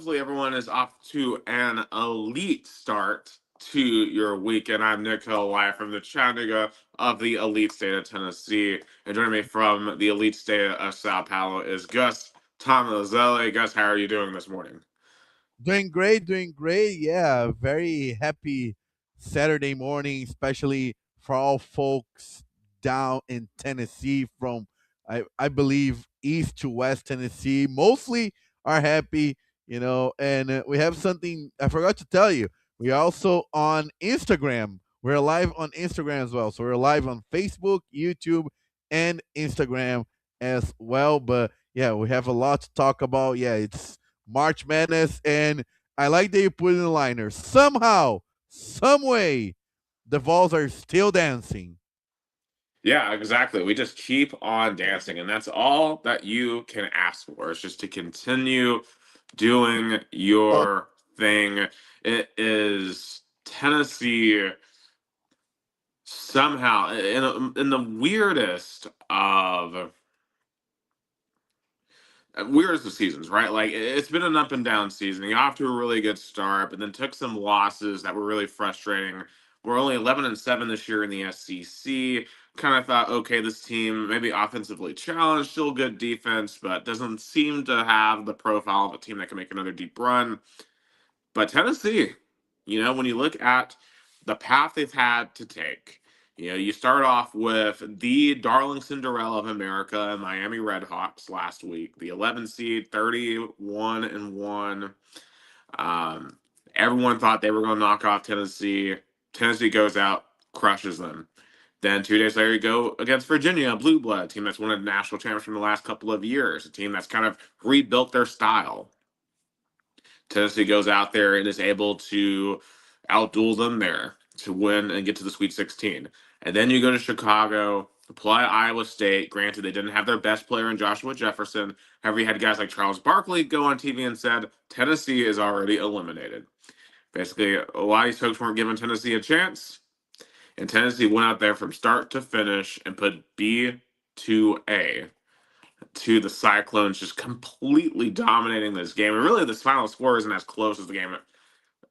hopefully everyone is off to an elite start to your weekend. I'm Nick Hill, live from the Chattanooga of the elite state of Tennessee. And joining me from the elite state of Sao Paulo is Gus Tomazelli. Gus, how are you doing this morning? Doing great, doing great. Yeah, very happy Saturday morning, especially for all folks down in Tennessee from I believe east to west Tennessee. Mostly are happy, and we have something I forgot to tell you. We're also on Instagram. We're live on Instagram as well. So we're live on Facebook, YouTube, and Instagram as well. But yeah, we have a lot to talk about. Yeah, it's March Madness, and I like that you put in the liner. Somehow, some way, the Vols are still dancing. Yeah, exactly. We just keep on dancing, and that's all that you can ask for. Is just to continue doing your thing. It is Tennessee somehow in the weirdest of weirdest of seasons, right? Like it's been an up and down season. You got off to a really good start, but then took some losses that were really frustrating. We're only 11-7 this year in the SEC. Kind of thought, okay, this team maybe offensively challenged, still good defense, but doesn't seem to have the profile of a team that can make another deep run. But Tennessee, when you look at the path they've had to take, you start off with the darling Cinderella of America and Miami Redhawks last week, the 11 seed, 31-1. Um, Everyone thought they were going to knock off Tennessee. Tennessee goes out, crushes them. Then 2 days later, you go against Virginia, a blue blood team that's won a national championship in the last couple of years, a team that's kind of rebuilt their style. Tennessee goes out there and is able to outduel them there to win and get to the Sweet 16. And then you go to Chicago, play Iowa State. Granted, they didn't have their best player in Joshua Jefferson. However, you had guys like Charles Barkley go on TV and said, Tennessee is already eliminated. Basically, a lot of these folks weren't giving Tennessee a chance. And Tennessee went out there from start to finish and put B to A to the Cyclones, just completely dominating this game. And really, this final score isn't as close as the game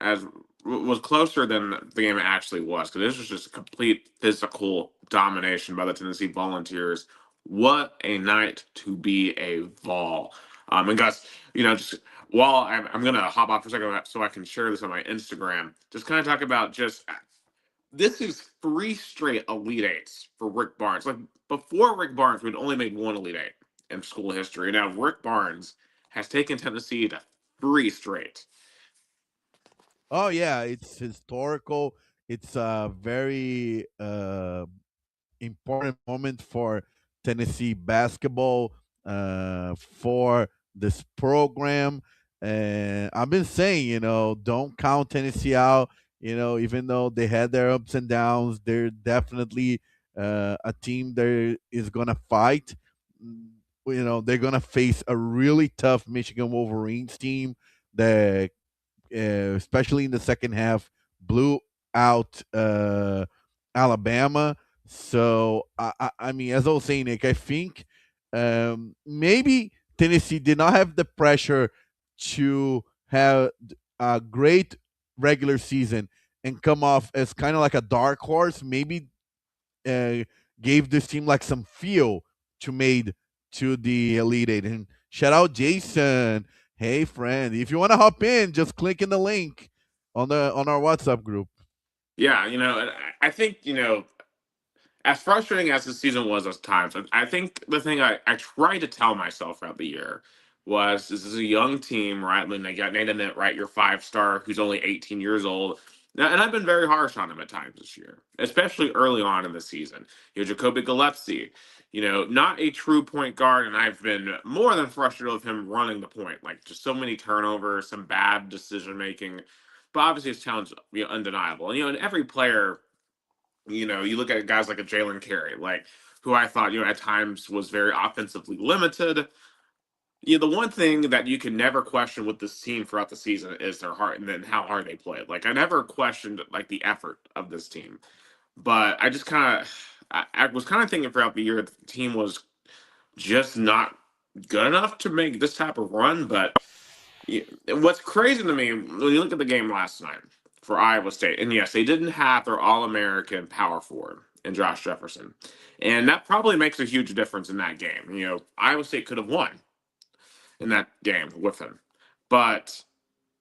as was closer than the game actually was, because this was just a complete physical domination by the Tennessee Volunteers. What a night to be a Vol. And Gus, just while I'm going to hop off for a second so I can share this on my Instagram, just kind of talk about just this is three straight Elite Eights for Rick Barnes. Like before Rick Barnes, we'd only made one Elite Eight in school history. Now Rick Barnes has taken Tennessee to three straight. Oh yeah, it's historical. It's a very important moment for Tennessee basketball, for this program. And I've been saying, don't count Tennessee out. Even though they had their ups and downs, they're definitely a team that is gonna fight. Mm, they're gonna face a really tough Michigan Wolverines team that, especially in the second half, blew out Alabama. So I mean, as I was saying, Nick, I think maybe Tennessee did not have the pressure to have a great regular season and come off as kind of like a dark horse. Maybe uh, gave this team like some feel to made to the Elite Eight. And shout out Jason. Hey friend, if you want to hop in, just click in the link on our WhatsApp group. Yeah, and I think, as frustrating as the season was at times, I think the thing I tried to tell myself throughout the year was this is a young team, right? When they got Nathan Mitt, right, your 5 star who's only 18 years old. Now, and I've been very harsh on him at times this year, especially early on in the season. Jacoby Gillespie, not a true point guard, and I've been more than frustrated with him running the point. Like just so many turnovers, some bad decision making. But obviously his talent's undeniable. And and every player, you look at guys like a Jalen Carey, like who I thought, at times was very offensively limited. The one thing that you can never question with this team throughout the season is their heart and then how hard they play. Like I never questioned like the effort of this team, but I just kind of, I was kind of thinking throughout the year that the team was just not good enough to make this type of run. But What's crazy to me when you look at the game last night for Iowa State, and yes, they didn't have their All-American power forward in Josh Jefferson, and that probably makes a huge difference in that game. Iowa State could have won in that game with him, but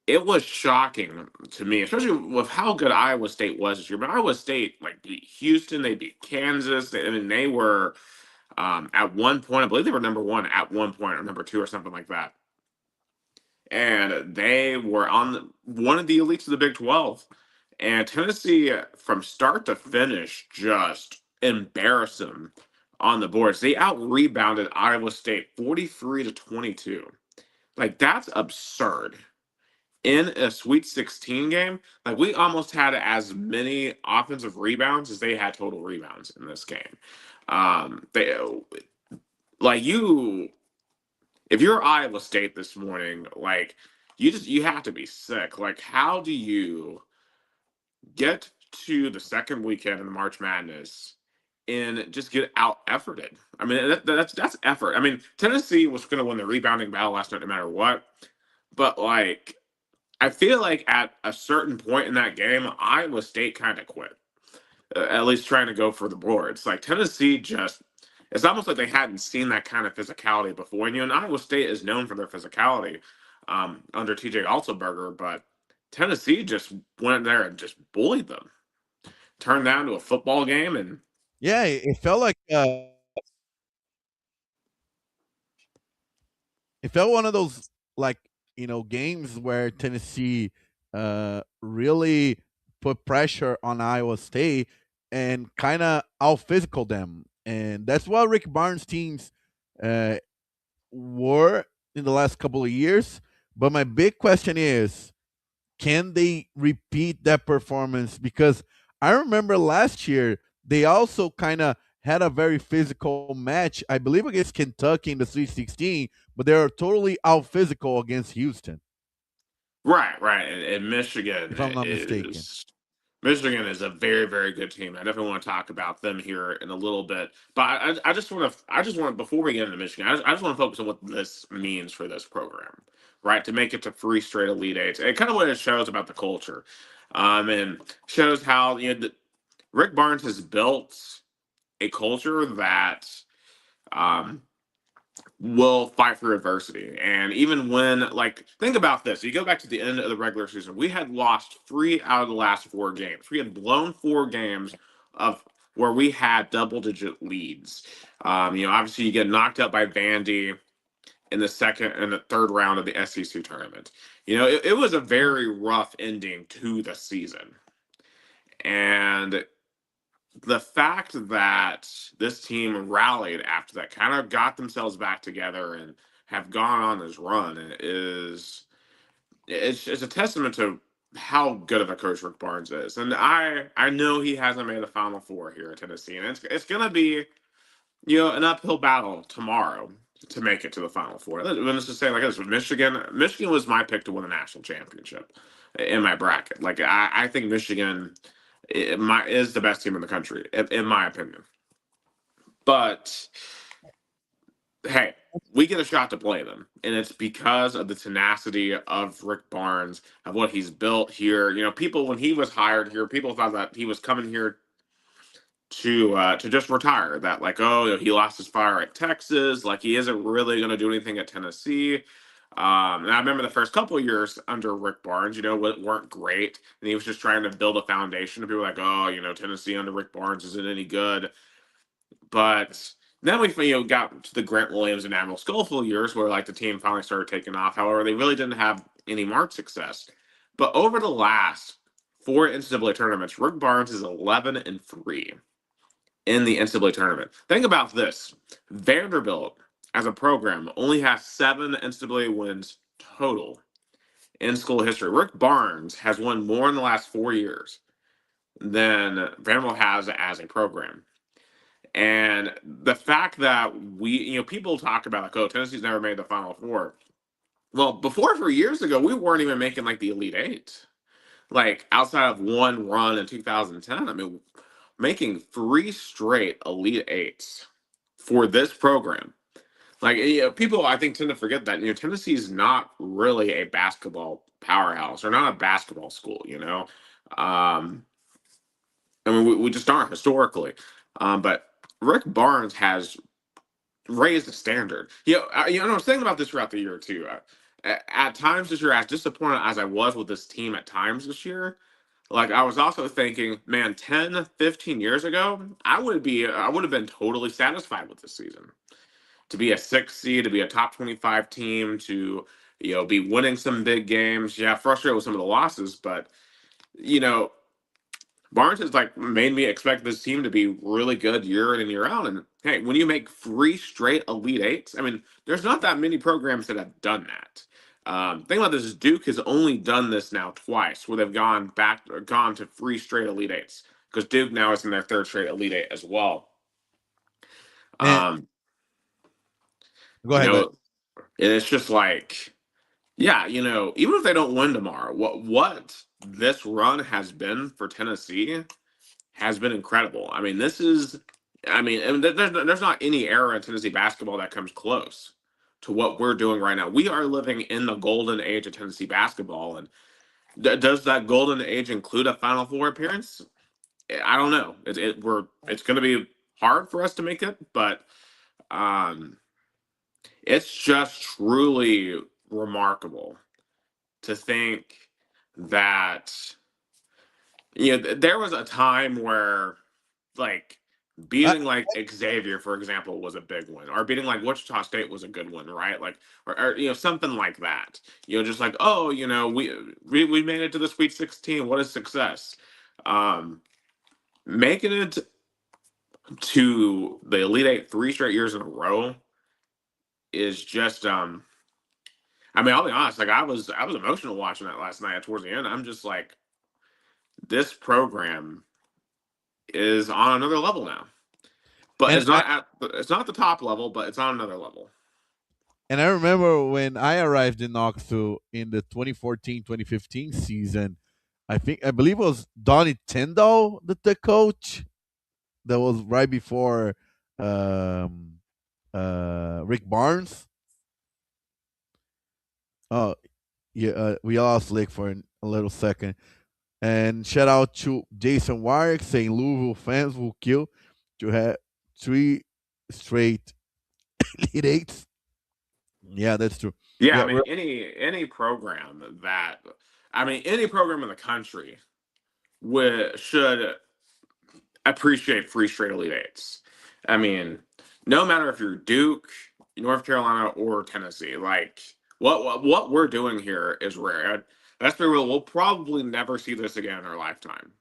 it was shocking to me, especially with how good Iowa State was this year. But Iowa State beat Houston, they beat Kansas. I mean, they were at one point, I believe they were number one at one point, or number two, or something like that. And they were on one of the elites of the Big 12. And Tennessee, from start to finish, just embarrassed them on the boards. They out rebounded Iowa State 43-22. That's absurd. In a Sweet 16 game, we almost had as many offensive rebounds as they had total rebounds in this game. They you if you're Iowa State this morning, you have to be sick. How do you get to the second weekend in the March Madness and just get out efforted? I mean, that's effort. I mean, Tennessee was going to win the rebounding battle last night, no matter what. But I feel like at a certain point in that game, Iowa State kind of quit, at least trying to go for the boards. Tennessee just, it's almost like they hadn't seen that kind of physicality before. And Iowa State is known for their physicality under TJ Altenberger, but Tennessee just went there and just bullied them, turned down to a football game. And Yeah, it felt like it felt one of those like games where Tennessee really put pressure on Iowa State and kind of out physical them, and that's what Rick Barnes teams uh, were in the last couple of years. But my big question is, can they repeat that performance? Because I remember last year they also kind of had a very physical match, I believe, against Kentucky in the Sweet 16, but they were totally out physical against Houston, right. And if I'm not mistaken. Michigan is a very, very good team. I definitely want to talk about them here in a little bit, but I just want before we get into Michigan, I just want to focus on what this means for this program, right? To make it to three straight Elite Eights, and kind of what it shows about the culture, and shows how Rick Barnes has built a culture that um, will fight for adversity. And even when, think about this, you go back to the end of the regular season, we had lost three out of the last four games. We had blown four games of where we had double digit leads. Obviously, you get knocked out by Vandy in the second and the third round of the SEC tournament. It was a very rough ending to the season. And the fact that this team rallied after that, kind of got themselves back together and have gone on this run it's a testament to how good of a coach Rick Barnes is. And I know he hasn't made a Final Four here at Tennessee, and it's gonna be an uphill battle tomorrow to make it to the Final Four. Let's just say like this: Michigan was my pick to win the national championship in my bracket. I think Michigan is the best team in the country, in my opinion. But hey, we get a shot to play them, and it's because of the tenacity of Rick Barnes, of what he's built here. People, when he was hired here, people thought that he was coming here to just retire. That he lost his fire at Texas, he isn't really going to do anything at Tennessee. And I remember the first couple of years under Rick Barnes, weren't great, and he was just trying to build a foundation. And people were like, oh, Tennessee under Rick Barnes isn't any good. But then we got to the Grant Williams and Admiral Schofield years where the team finally started taking off. However, they really didn't have any marked success. But over the last four NCAA tournaments, Rick Barnes is 11-3 in the NCAA tournament. Think about this: Vanderbilt, as a program, only has 7 NCAA wins total in school history. Rick Barnes has won more in the last 4 years than Vanderbilt has as a program. And the fact that people talk about oh, Tennessee's never made the Final Four. Well, before 4 years ago, we weren't even making the Elite Eight. Outside of one run in 2010, I mean, making 3 straight Elite Eights for this program. Like, people, I think, tend to forget that Tennessee's not really a basketball powerhouse or not a basketball school. I mean, we just aren't historically. But Rick Barnes has raised the standard. I was thinking about this throughout the year too. At times this year, as disappointed as I was with this team at times this year, like I was also thinking, man, 10, 15 years ago, I would have been totally satisfied with this season. To be a six seed, to be a top 25 team, to be winning some big games. Yeah, frustrated with some of the losses, but you know, Barnes has like made me expect this team to be really good year in and year out. And hey, when you make three straight Elite Eights, I mean, there's not that many programs that have done that. Think about this: Duke has only done this now twice, where they've gone to three straight Elite Eights, because Duke now is in their third straight Elite Eight as well. And Um, go you ahead, go ahead. know, and it's just like, yeah, even if they don't win tomorrow, what this run has been for Tennessee has been incredible. I mean, and there's not any era in Tennessee basketball that comes close to what we're doing right now. We are living in the golden age of Tennessee basketball, and does that golden age include a Final Four appearance? I don't know. It's going to be hard for us to make it, but um, it's just truly remarkable to think that there was a time where like I, beating like Xavier, for example, was a big win, or beating like Wichita State was a good one, right? Like, or something like that. Just like, oh, we made it to the Sweet 16. What a success! Um, Making it to the Elite Eight 3 straight years in a row is just I mean, I'll be honest. Like, I was emotional watching that last night towards the end. I'm just like, this program is on another level now. But and I it's not the top level, but it's on another level. and I remember when I arrived in Knoxville in the 2014-2015 season. I believe it was Donnie Tyndall, the coach. That was right before um, Rick Barnes. Oh yeah, we lost Lick for a little second. And shout out to Jason Warwick saying Louisville fans will kill to have three straight Elite Eights. Yeah, that's true. Yeah, I Yeah, mean any program that I mean any program in the country should appreciate free straight Elite Eights. I mean, no matter if you're Duke, North Carolina, or Tennessee, like what we're doing here is rare. Let's be real, we'll probably never see this again in our lifetime.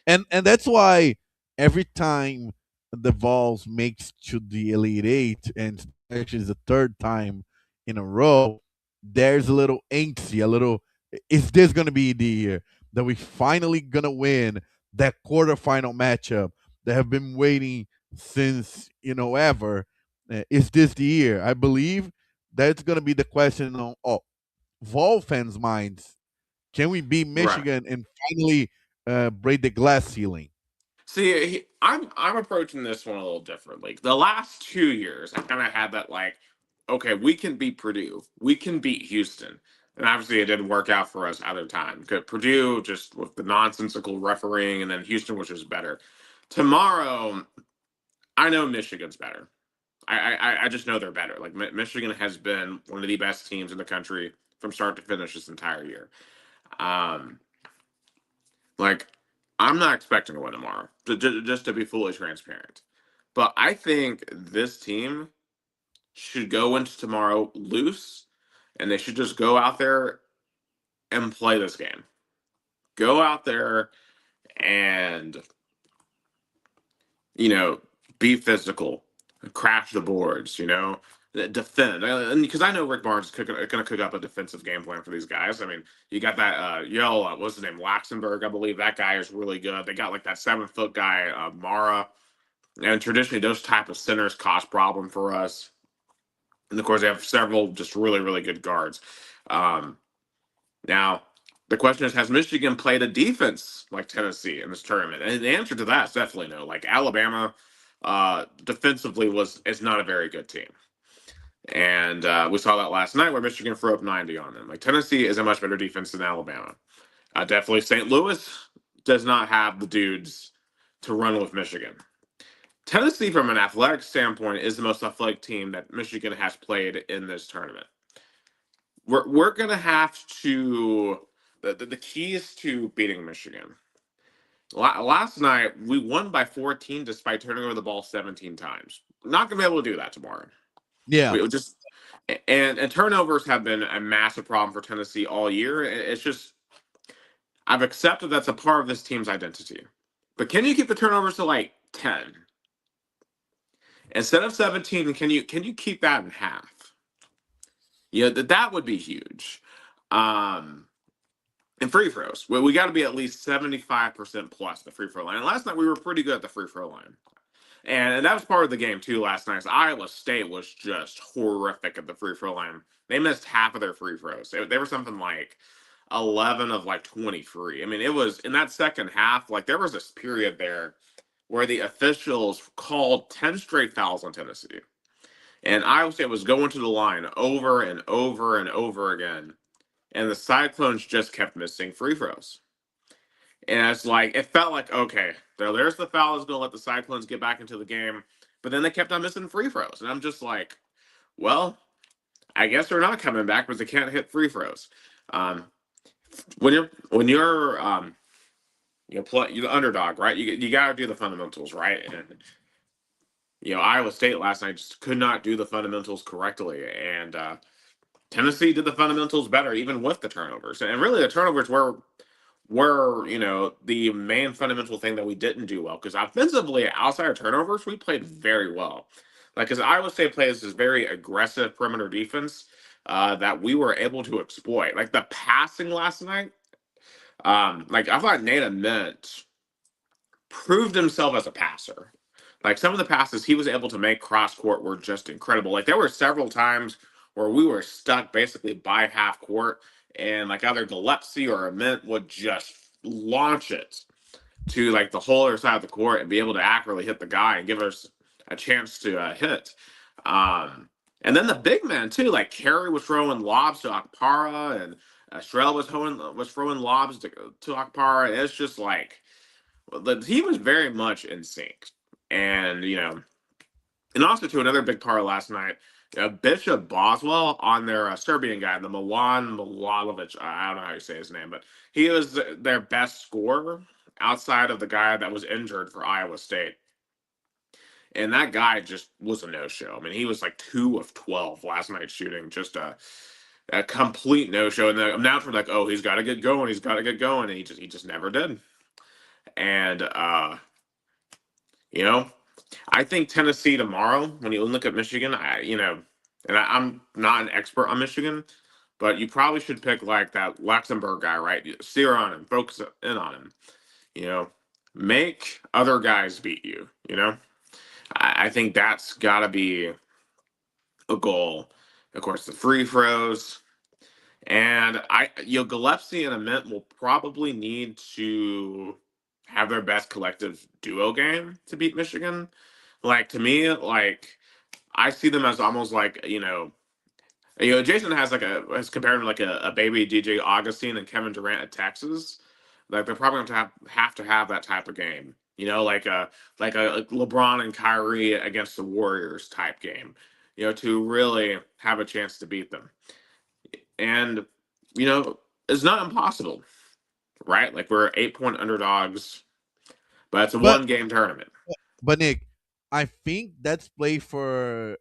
and that's why every time the Vols makes to the Elite Eight, and actually the third time in a row, there's a little angsty, a little. Is this gonna be the year that we finally gonna win that quarterfinal matchup that have been waiting since ever? Is this the year? I believe that's gonna be the question on all Vol fans' minds. Can we beat Right. Michigan and finally break the glass ceiling? See, I'm approaching this one a little differently. The last 2 years, I kind of had that like, okay, we can beat Purdue, we can beat Houston, and obviously it didn't work out for us other time. Because Purdue just with the nonsensical refereeing, and then Houston, which is better. Tomorrow, I know Michigan's better. I just know they're better. Like Michigan has been one of the best teams in the country from start to finish this entire year. Um, like, I'm not expecting to win tomorrow, just to be fully transparent. But I think this team should go into tomorrow loose, and they should just go out there and play this game. Go out there and, you know, be physical, crash the boards, defend. And because I know Rick Barnes is going to cook up a defensive game plan for these guys. I mean, you got that what's his name, Laxenberg, I believe that guy is really good. They got like that 7 foot guy, Mara, and traditionally those type of centers cause problem for us. And of course, they have several just really really good guards. Um, Now, the question is, has Michigan played a defense like Tennessee in this tournament? And the answer to that is definitely no. Like Alabama, defensively is not a very good team. And we saw that last night where Michigan threw up 90 on them. Like Tennessee is a much better defense than Alabama. Definitely St. Louis does not have the dudes to run with Michigan. Tennessee, from an athletic standpoint, is the most athletic team that Michigan has played in this tournament. We're gonna have to the keys to beating Michigan. Last night we won by 14 despite turning over the ball 17 times. Not gonna be able to do that tomorrow. Yeah, We just and turnovers have been a massive problem for Tennessee all year. It's just I've accepted that's a part of this team's identity. But can you keep the turnovers to like 10 instead of 17? Can you keep that in half? Yeah, that would be huge. Um, and free throws, we got to be at least 75% plus the free throw line. And last night we were pretty good at the free throw line. And that was part of the game too last night. Iowa State was just horrific at the free throw line. They missed half of their free throws. They were something like 11 of like 23. I mean, it was in that second half, like there was this period there where the officials called 10 straight fouls on Tennessee. And Iowa State was going to the line over and over and over again. And the Cyclones just kept missing free throws. And it's like it felt like okay, there's the foul is going to let the Cyclones get back into the game, but then they kept on missing free throws, and I'm just like, well, I guess they're not coming back because they can't hit free throws. Um, when you're you're the underdog, right? You got to do the fundamentals, right? And Iowa State last night just could not do the fundamentals correctly, and Tennessee did the fundamentals better, even with the turnovers. And really, the turnovers were the main fundamental thing that we didn't do well because offensively, outside of turnovers, we played very well. Like, because Iowa State plays this very aggressive perimeter defense that we were able to exploit. Like the passing last night, like I thought Nate Ament proved himself as a passer. Like some of the passes he was able to make cross court were just incredible. Like there were several times where we were stuck basically by half court, and like either Gillespie or Ament would just launch it to like the whole other side of the court and be able to accurately hit the guy and give us a chance to hit. And then the big men too, like Carey was throwing lobs to Akpara, and Estrella was throwing lobs to Akpara. It's just like the team was very much in sync, and and also to another big part last night, Bishop Boswell on their Serbian guy, the Milan Milanovic. I don't know how you say his name, but he was their best scorer outside of the guy that was injured for Iowa State. And that guy just was a no-show. I mean, he was like 2 of 12 last night shooting, just a complete no-show. And the announcers were like, "Oh, he's got to get going. He's got to get going," and he just never did. And you know, I think Tennessee tomorrow, when you look at Michigan, I'm not an expert on Michigan, but you probably should pick like that Luxembourg guy, right? Steer on him, focus in on him. You know, make other guys beat you. I think that's got to be a goal. Of course, the free throws, and Gillespie and Ament will probably need to have their best collective duo game to beat Michigan. Like to me, like I see them as almost like Jason has compared him like a baby DJ Augustine and Kevin Durant at Texas. Like they're probably going to have that type of game. Like a LeBron and Kyrie against the Warriors type game. To really have a chance to beat them. And it's not impossible, right? Like we're 8-point underdogs, but it's a but 1-game tournament. Nick, I think that's play for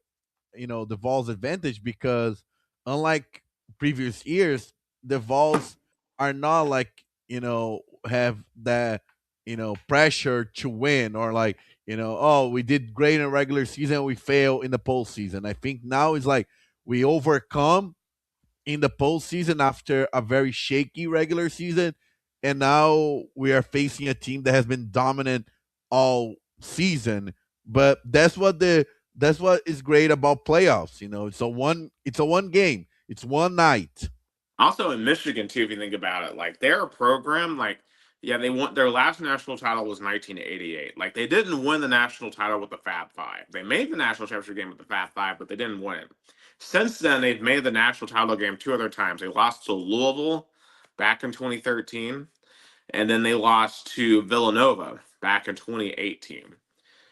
the Vols' advantage because unlike previous years, the Vols are not like have that pressure to win or like oh, we did great in regular season, we fail in the postseason. I think now it's like we overcome in the postseason after a very shaky regular season, and now we are facing a team that has been dominant all season. But that's what is great about playoffs. It's a one game, it's one night. Also in Michigan too, if you think about it, like they're a program like Yeah, they won their last national title was 1988. Like they didn't win the national title with the Fab Five. They made the national championship game with the Fab Five, but they didn't win it. Since then, they've made the national title game two other times. They lost to Louisville back in 2013, and then they lost to Villanova back in 2018.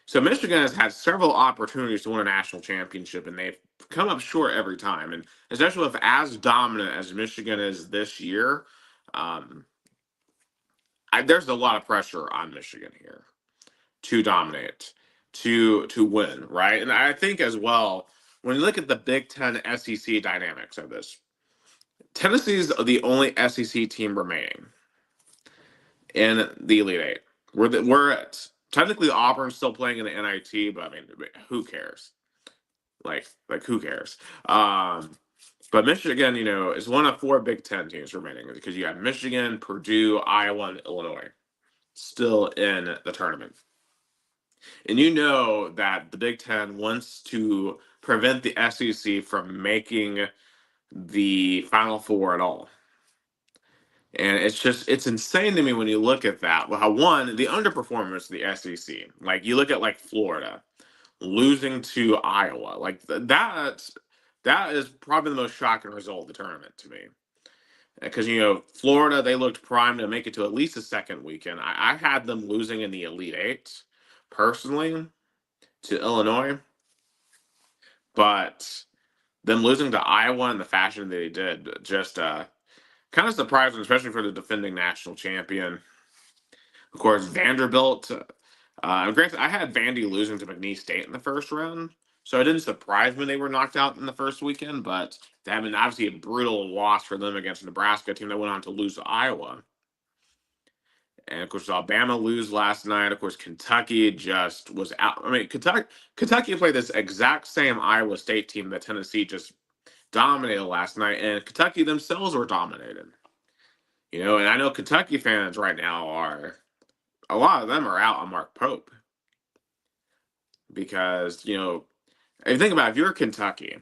So Michigan has had several opportunities to win a national championship, and they've come up short every time. And especially with as dominant as Michigan is this year, um, there's a lot of pressure on Michigan here to dominate, to win, right? And I think as well, when you look at the Big Ten SEC dynamics of this, Tennessee's the only SEC team remaining in the Elite Eight. We're at, technically Auburn's still playing in the NIT, but I mean, who cares? Like who cares? But Michigan, is one of four Big Ten teams remaining because you have Michigan, Purdue, Iowa, and Illinois still in the tournament. And you know that the Big Ten wants to prevent the SEC from making the Final Four at all. And it's insane to me when you look at that. Well, how one, the underperformance of the SEC. Like you look at like Florida losing to Iowa. Like that is probably the most shocking result of the tournament to me. Because Florida, they looked primed to make it to at least the second weekend. I had them losing in the Elite Eight personally to Illinois, but them losing to Iowa in the fashion that they did just kind of surprising, especially for the defending national champion. Of course, Vanderbilt. Granted, I had Vandy losing to McNeese State in the first round, so it didn't surprise me they were knocked out in the first weekend. But I mean, obviously a brutal loss for them against a Nebraska team that went on to lose to Iowa. And of course, Alabama lose last night. Of course, Kentucky just was out. I mean, Kentucky played this exact same Iowa State team that Tennessee just dominated last night, and Kentucky themselves were dominated. And I know Kentucky fans right now are a lot of them are out on Mark Pope because if you think about it, if you're Kentucky,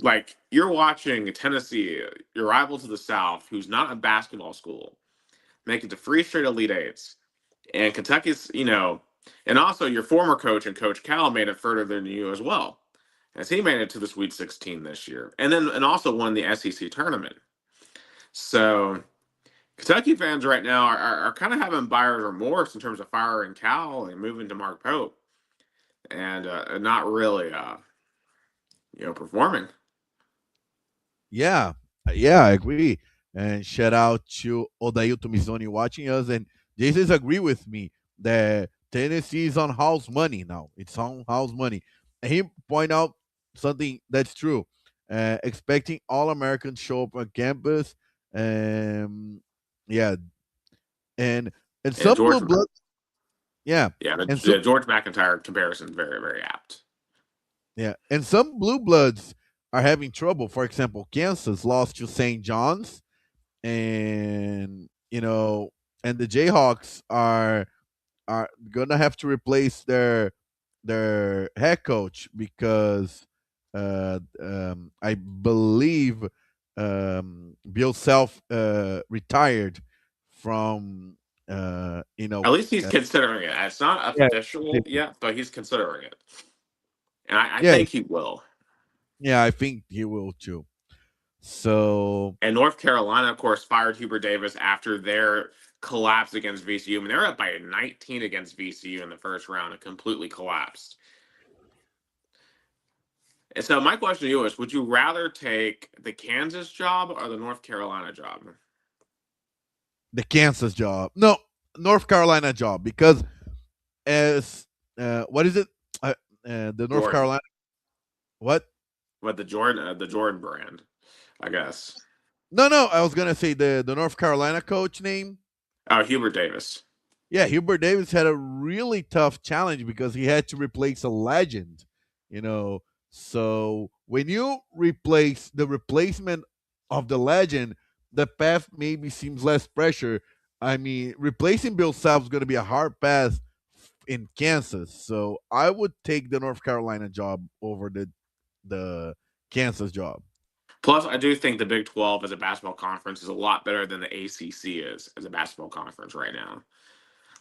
like you're watching Tennessee, your rival to the South, who's not a basketball school, make it to three straight Elite Eights, and Kentucky's, and also your former coach and Coach Cal made it further than you as well, as he made it to the Sweet 16 this year, and also won the SEC tournament. So Kentucky fans right now are kind of having buyer's remorse in terms of firing Cal and moving to Mark Pope, and not really, performing. Yeah, yeah, I agree. And shout out to Odailton Mizoni watching us. And Jason's agree with me that Tennessee is on house money now. It's on house money. And he point out something that's true. Expecting all Americans show up on campus. Yeah, and and Yeah, some blue blood. Yeah, yeah, and some George McIntyre comparison is very, very apt. Yeah, and some blue bloods are having trouble. For example, Kansas lost to St. John's, and and the Jayhawks are gonna have to replace their head coach because I believe Bill Self retired from At least he's considering it. It's not yeah official yet, but he's considering it, and I yeah think he will. yeah I think he will too. So And North Carolina, of course, fired Hubert Davis after their collapse against VCU. I mean, they were up by 19 against VCU in the first round and completely collapsed. And so my question to you is, would you rather take the Kansas job or the North Carolina job? the Kansas job. No, North Carolina job because as what is it? The North Jordan. Carolina what? What the Jordan brand, I guess. No. I was gonna say the North Carolina coach name. Oh, Hubert Davis. Yeah, Hubert Davis had a really tough challenge because he had to replace a legend. You know, so when you replace the replacement of the legend, the path maybe seems less pressure. I mean, replacing Bill Self is going to be a hard path in Kansas. So I would take the North Carolina job over the Kansas job. Plus, I do think the Big 12 as a basketball conference is a lot better than the ACC is as a basketball conference right now.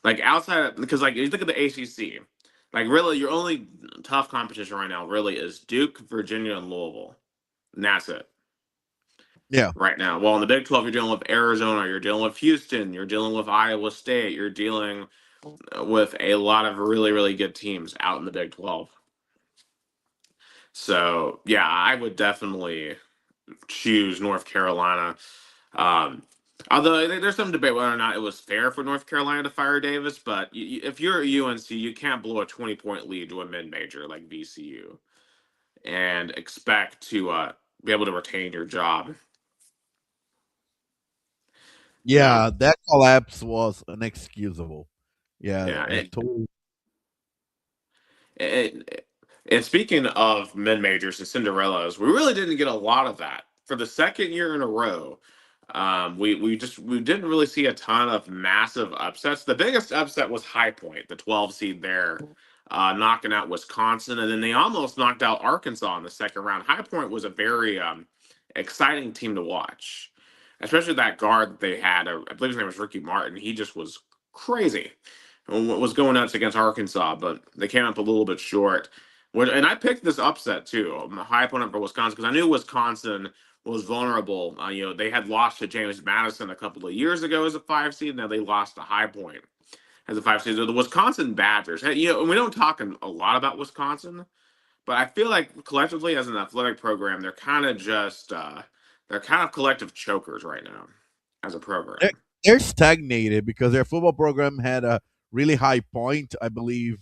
Like outside, because like you look at the ACC, like really your only tough competition right now really is Duke, Virginia, and Louisville. And that's it Yeah. right now. Well, in the Big 12, you're dealing with Arizona, you're dealing with Houston, you're dealing with Iowa State, you're dealing with a lot of really, really good teams out in the Big 12. So, yeah, I would definitely choose North Carolina. Um, although there's some debate whether or not it was fair for North Carolina to fire Davis, but if you're a UNC, you can't blow a 20-point lead to a mid-major like VCU and expect to be able to retain your job. You know, Yeah, that collapse was inexcusable. Yeah, yeah. totally. And speaking of mid majors and Cinderellas, we really didn't get a lot of that for the second year in a row. We didn't really see a ton of massive upsets. The biggest upset was High Point, the 12 seed there, knocking out Wisconsin, and then they almost knocked out Arkansas in the second round. High Point was a very exciting team to watch, especially that guard that they had. I believe his name was Ricky Martin. He just was crazy. Was going nuts against Arkansas, but they came up a little bit short. And I picked this upset too. I'm a high opponent for Wisconsin because I knew Wisconsin was vulnerable. They had lost to James Madison a couple of years ago as a 5 seed. Now they lost to High Point as a 5 seed. So the Wisconsin Badgers. Hey, we don't talk a lot about Wisconsin, but I feel like collectively as an athletic program, they're kind of collective chokers right now as a They're, program. they're stagnated because their football program had a really high point, I believe,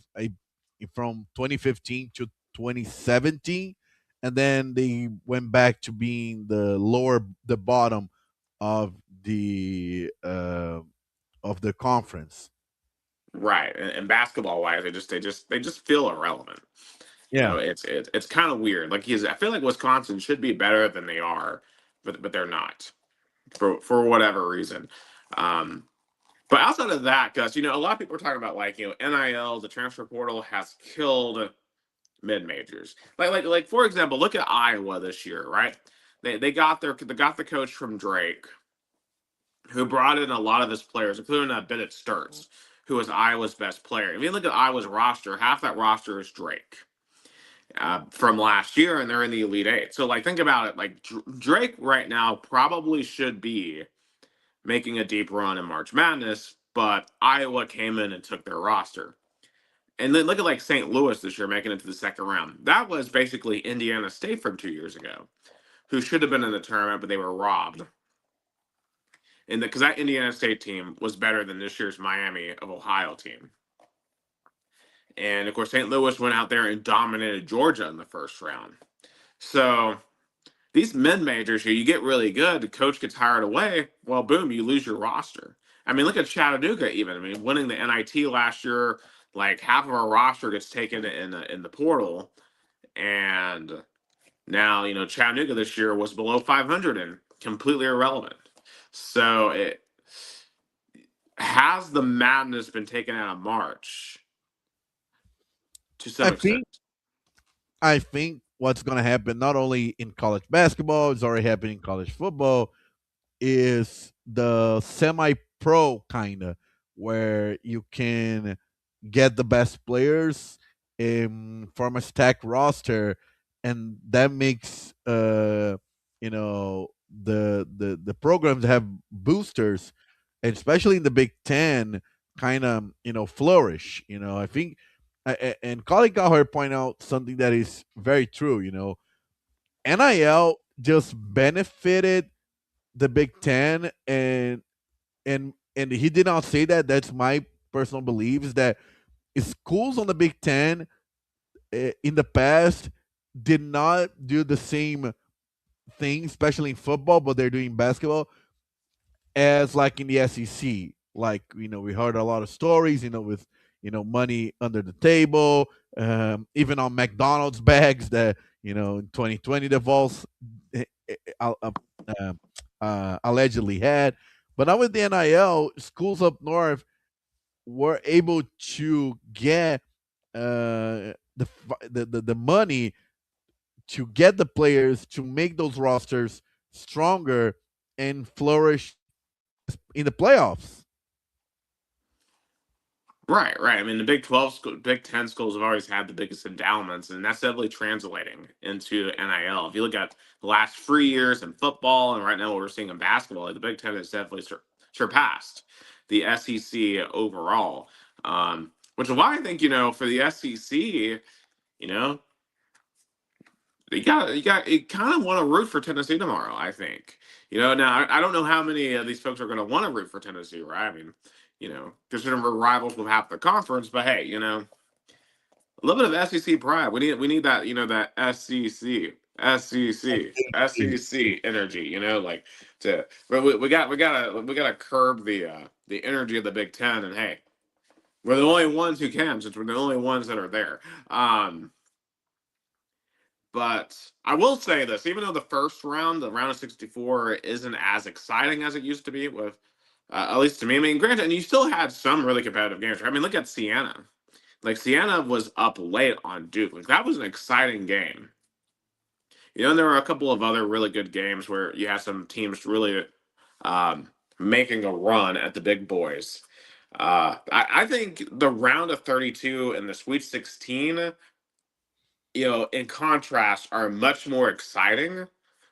from 2015 to 2017, and then they went back to being the bottom of the conference. Right, and basketball wise, they just feel irrelevant. Yeah. It's kind of weird. I feel like Wisconsin should be better than they are, but they're not for whatever reason. Um, but outside of that, Gus, a lot of people are talking about NIL, the transfer portal has killed mid majors. Like for example, look at Iowa this year, right? They got the coach from Drake who brought in a lot of his players, including Bennett Sturts, who was Iowa's best player. If you look at Iowa's roster, half that roster is Drake from last year, and they're in the Elite Eight. So, think about it. Like Drake right now probably should be making a deep run in March Madness, but Iowa came in and took their roster. And then look at St. Louis this year making it to the second round. That was basically Indiana State from 2 years ago, who should have been in the tournament, but they were robbed. And because that Indiana State team was better than this year's Miami of Ohio team. And of course, St. Louis went out there and dominated Georgia in the first round. So these mid majors here, you get really good, the coach gets hired away, well, boom, you lose your roster. I mean, look at Chattanooga even. I mean, winning the NIT last year, like half of our roster gets taken in the portal, and now Chattanooga this year was below 500 and completely irrelevant. So it has the madness been taken out of March to I some extent. think I think what's going to happen not only in college basketball, it's already happening in college football, is the semi-pro kind of where you can get the best players from a stacked roster, and that makes the programs have boosters, and especially in the Big Ten, kind of flourish. I think, and Colin Cowherd point out something that is very true. NIL just benefited the Big Ten, and he did not say that. That's my personal belief, is that schools on the Big Ten in the past did not do the same thing, especially in football, but they're doing basketball as like in the SEC. Like we heard a lot of stories, with money under the table, even on McDonald's bags that in 2020 the Vols uh, uh, allegedly had. But now with the NIL, schools up north were able to get the money to get the players to make those rosters stronger and flourish in the playoffs. Right, right. I mean, the Big 12, Big 10 schools have always had the biggest endowments, and that's definitely translating into NIL. If you look at the last 3 years in football, and right now what we're seeing in basketball, like the Big 10 has definitely surpassed the SEC overall. Which is why I think, for the SEC, you know, you kind of want to root for Tennessee tomorrow. I think, now I don't know how many of these folks are going to want to root for Tennessee, right? I mean, considering we're rivals with half the conference, but hey, a little bit of SEC pride. We need that, that SEC energy, like but we gotta curb the energy of the Big Ten, and hey, we're the only ones who can, since we're the only ones that are there. But I will say this: even though the first round, the round of 64, isn't as exciting as it used to be, with at least to me. I mean, granted, and you still had some really competitive games. I mean, look at Siena. Like Siena was up late on Duke. Like that was an exciting game. And there were a couple of other really good games where you had some teams really making a run at the big boys. I think the round of 32 and the Sweet 16, in contrast, are much more exciting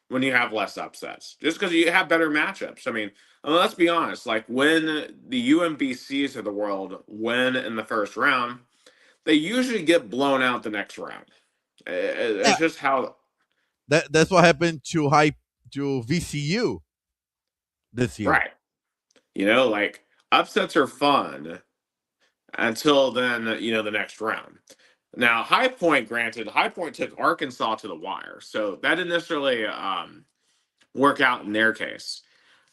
when you have less upsets, just because you have better matchups. I mean, let's be honest. Like when the UMBCs of the world win in the first round, they usually get blown out the next round. Yeah, It's just how. that's what happened to VCU this year. Right. Like upsets are fun until then, the next round. Now, High Point, granted, High Point took Arkansas to the wire, so that didn't necessarily work out in their case.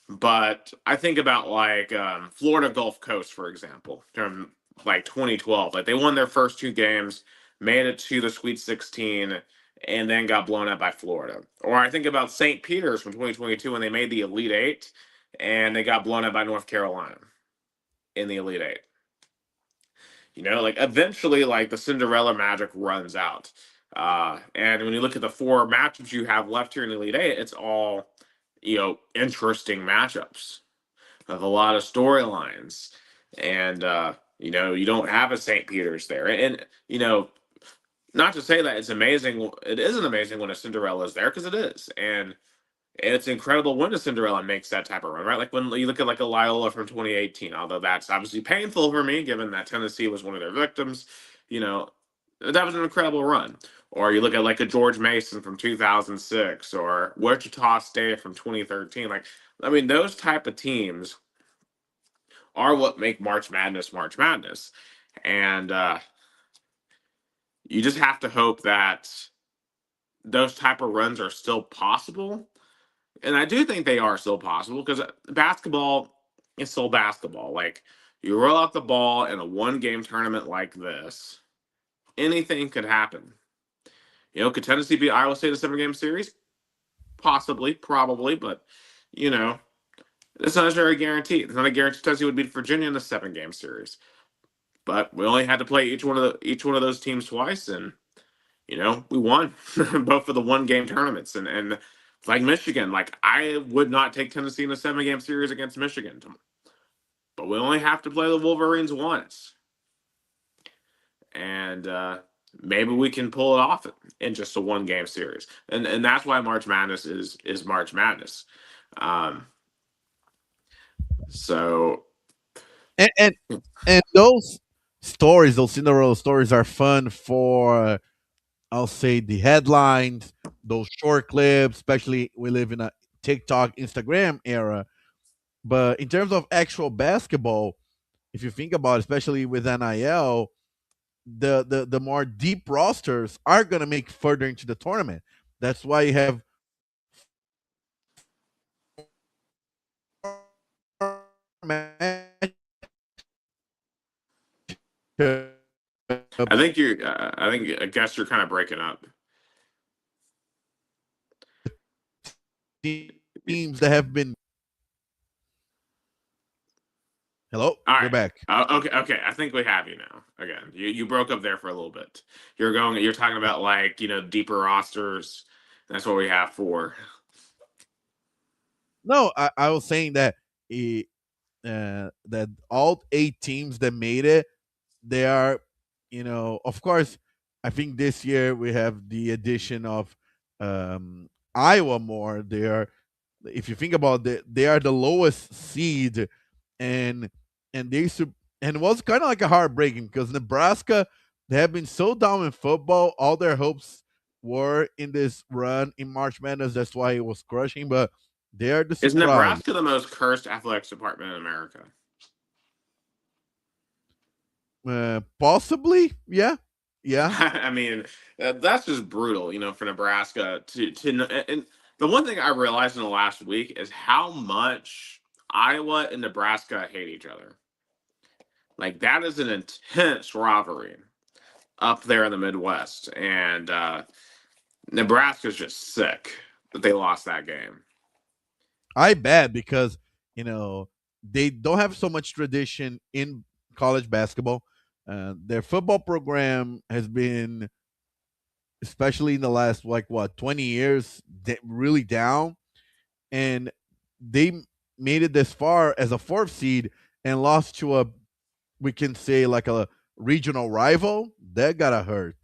But I think about like Florida Gulf Coast, for example, from like 2012. Like they won their first two games, made it to the Sweet 16, and then got blown out by Florida. Or I think about St. Peter's from 2022 when they made the Elite Eight, and they got blown out by North Carolina in the Elite Eight. Like eventually, like the Cinderella magic runs out. And when you look at the four matchups you have left here in the Elite Eight, it's all, interesting matchups of a lot of storylines. And, you don't have a St. Peter's there. And, not to say that it's amazing, it isn't amazing when a Cinderella is there, because it is. And it's incredible when a Cinderella makes that type of run, right? Like when you look at like a Loyola from 2018, although that's obviously painful for me, given that Tennessee was one of their victims, you know, that was an incredible run. Or you look at like a George Mason from 2006, or Wichita State from 2013. Like, I mean, those type of teams are what make March Madness March Madness. And you just have to hope that those type of runs are still possible, and I do think they are still possible, because basketball is still basketball. Like you roll out the ball in a one-game tournament like this, anything could happen. Could Tennessee beat Iowa State in a seven-game series? Possibly, probably, but you know, it's not necessarily guaranteed. It's not a guarantee Tennessee would beat Virginia in a seven-game series. But we only had to play each one of those teams twice, and we won both of the one-game tournaments. And like Michigan, like I would not take Tennessee in a seven-game series against Michigan, but we only have to play the Wolverines once, and maybe we can pull it off in just a one-game series. And that's why March Madness is March Madness. Um, so And and those stories, those Cinderella stories, are fun for, I'll say, the headlines, those short clips. Especially we live in a TikTok, Instagram era. But in terms of actual basketball, if you think about it, especially with NIL, the more deep rosters are going to make further into the tournament. That's why you have I guess you're kind of breaking up. teams that have been. Hello, All we're right. back. Okay. I think we have you now. Again, you broke up there for a little bit. You're talking about like deeper rosters. That's what we have for. No, I was saying that that all 8 teams that made it, they are, of course, I think this year we have the addition of Iowa more. They are, if you think about it, they are the lowest seed, and they and it was kind of like a heartbreaking because Nebraska, they have been so down in football. All their hopes were in this run in March Madness. That's why it was crushing, but they are the Is surprise. Nebraska the most cursed athletics department in America? Possibly, yeah, yeah. I mean, that's just brutal, for Nebraska and the one thing I realized in the last week is how much Iowa and Nebraska hate each other. Like that is an intense rivalry up there in the Midwest, and Nebraska's just sick that they lost that game. I bet because they don't have so much tradition in college basketball. Their football program has been, especially in the last like what 20 years, really down, and they made it this far as a fourth seed and lost to a, we can say, like a regional rival. That gotta hurt.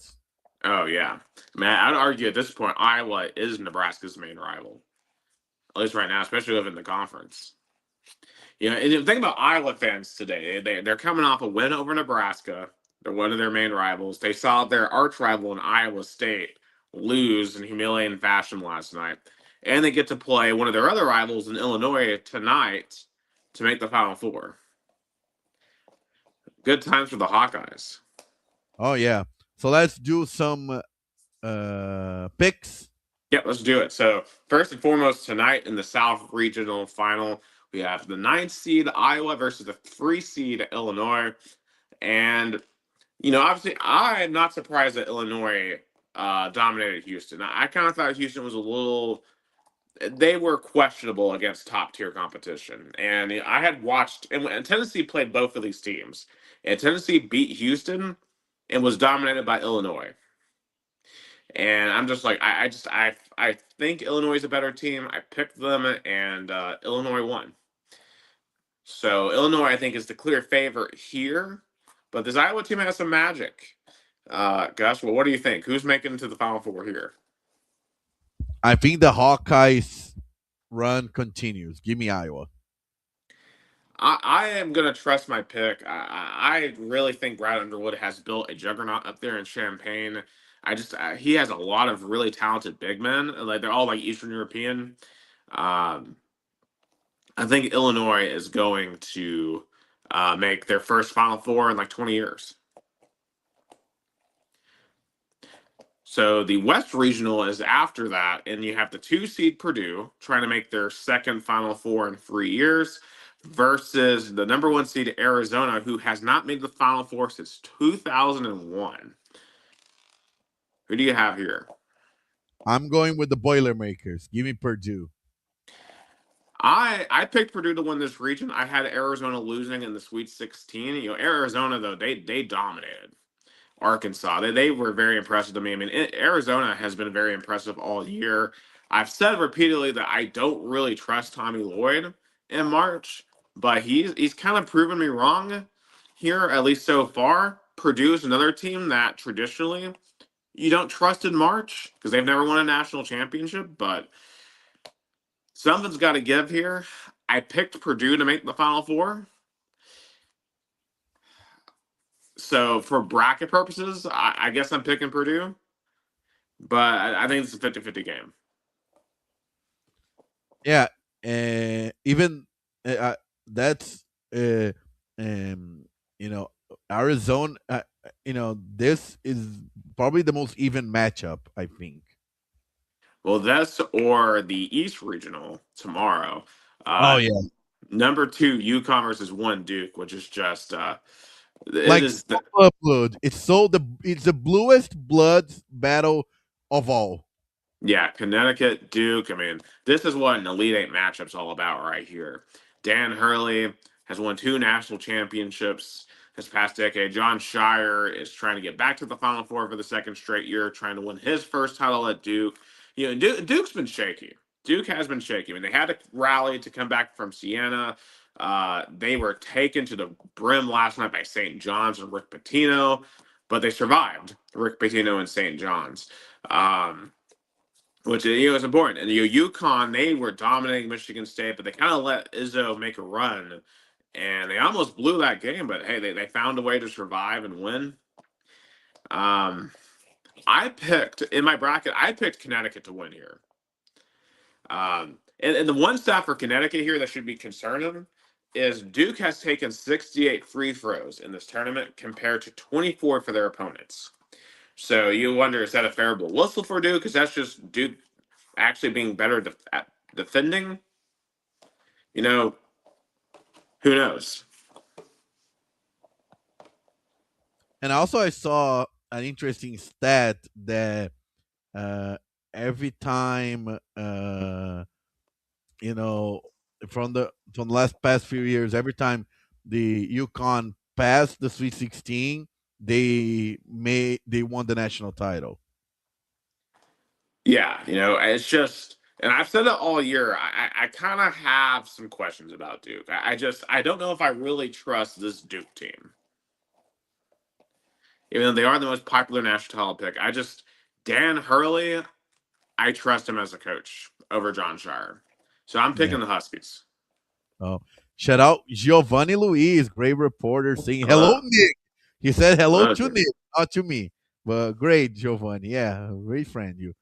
Oh yeah, man. I'd argue at this point Iowa is Nebraska's main rival, at least right now, especially within the conference. And the thing about Iowa fans today, they're coming off a win over Nebraska. They're one of their main rivals. They saw their arch rival in Iowa State lose in humiliating fashion last night, and they get to play one of their other rivals in Illinois tonight to make the Final Four. Good times for the Hawkeyes. Oh yeah. So let's do some picks. Yeah, let's do it. So first and foremost, tonight in the South Regional Final, we have the 9th seed Iowa versus the 3 seed Illinois. And obviously, I am not surprised that Illinois dominated Houston. I kind of thought Houston was a little. They were questionable against top tier competition, and I had watched. And Tennessee played both of these teams, and Tennessee beat Houston and was dominated by Illinois. And I'm just like, I think Illinois is a better team. I picked them, and Illinois won. So Illinois, I think, is the clear favorite here. But this Iowa team has some magic. Gus, well, what do you think? Who's making it to the Final Four here? I think the Hawkeyes run continues. Give me Iowa. I am going to trust my pick. I really think Brad Underwood has built a juggernaut up there in Champaign. He has a lot of really talented big men. Like they're all like Eastern European. Um, I think Illinois is going to make their first Final Four in like 20 years. So the West Regional is after that, and you have the 2 seed Purdue trying to make their second Final Four in 3 years versus the number 1 seed Arizona, who has not made the Final Four since 2001. Who do you have here? I'm going with the Boilermakers. Give me Purdue. I picked Purdue to win this region. I had Arizona losing in the Sweet 16. Arizona though they dominated Arkansas. They were very impressive to me. I mean, Arizona has been very impressive all year. I've said repeatedly that I don't really trust Tommy Lloyd in March, but he's kind of proven me wrong here, at least so far. Purdue is another team that traditionally you don't trust in March because they've never won a national championship, but something's got to give here. I picked Purdue to make the Final Four. So for bracket purposes, I guess I'm picking Purdue. But I think it's a 50-50 game. Yeah, even that's you know Arizona. This is probably the most even matchup, I think. Well, this or the East Regional tomorrow. Oh Uh, yeah, Number 2, UConn versus 1 Duke, which is just it like is the blood. It's the bluest blood battle of all. yeah, Connecticut, Duke. I mean, this is what an Elite Eight matchup's all about right here. Dan Hurley has won 2 national championships this past decade. John Shire is trying to get back to the Final Four for the second straight year, trying to win his first title at Duke. Duke's been shaky. Duke has been shaky. I mean, they had to rally to come back from Siena. They were taken to the brim last night by St. John's and Rick Pitino, but they survived Rick Pitino and St. John's. Which is important. And UConn, they were dominating Michigan State, but they kind of let Izzo make a run, and they almost blew that game. But hey, they found a way to survive and win. I picked in my bracket. I picked Connecticut to win here. And the one stat for Connecticut here that should be concerning is Duke has taken 68 free throws in this tournament compared to 24 for their opponents. So you wonder, is that a favorable whistle for Duke? Because that's just Duke actually being better at defending. Who knows? And also, I saw an interesting stat that every time, you know, from the last past few years, every time the UConn passed the Sweet 16, they won the national title. Yeah, it's just, and I've said it all year. I kind of have some questions about Duke. I don't know if I really trust this Duke team, even though they are the most popular national title pick. Dan Hurley, I trust him as a coach over John Shire, so I'm Yeah. picking the Huskies. Oh, shout out Giovanni Luis, great reporter, saying hello, Nick. He said hello to Nick, not to me. But great, Giovanni. Yeah, great friend, you.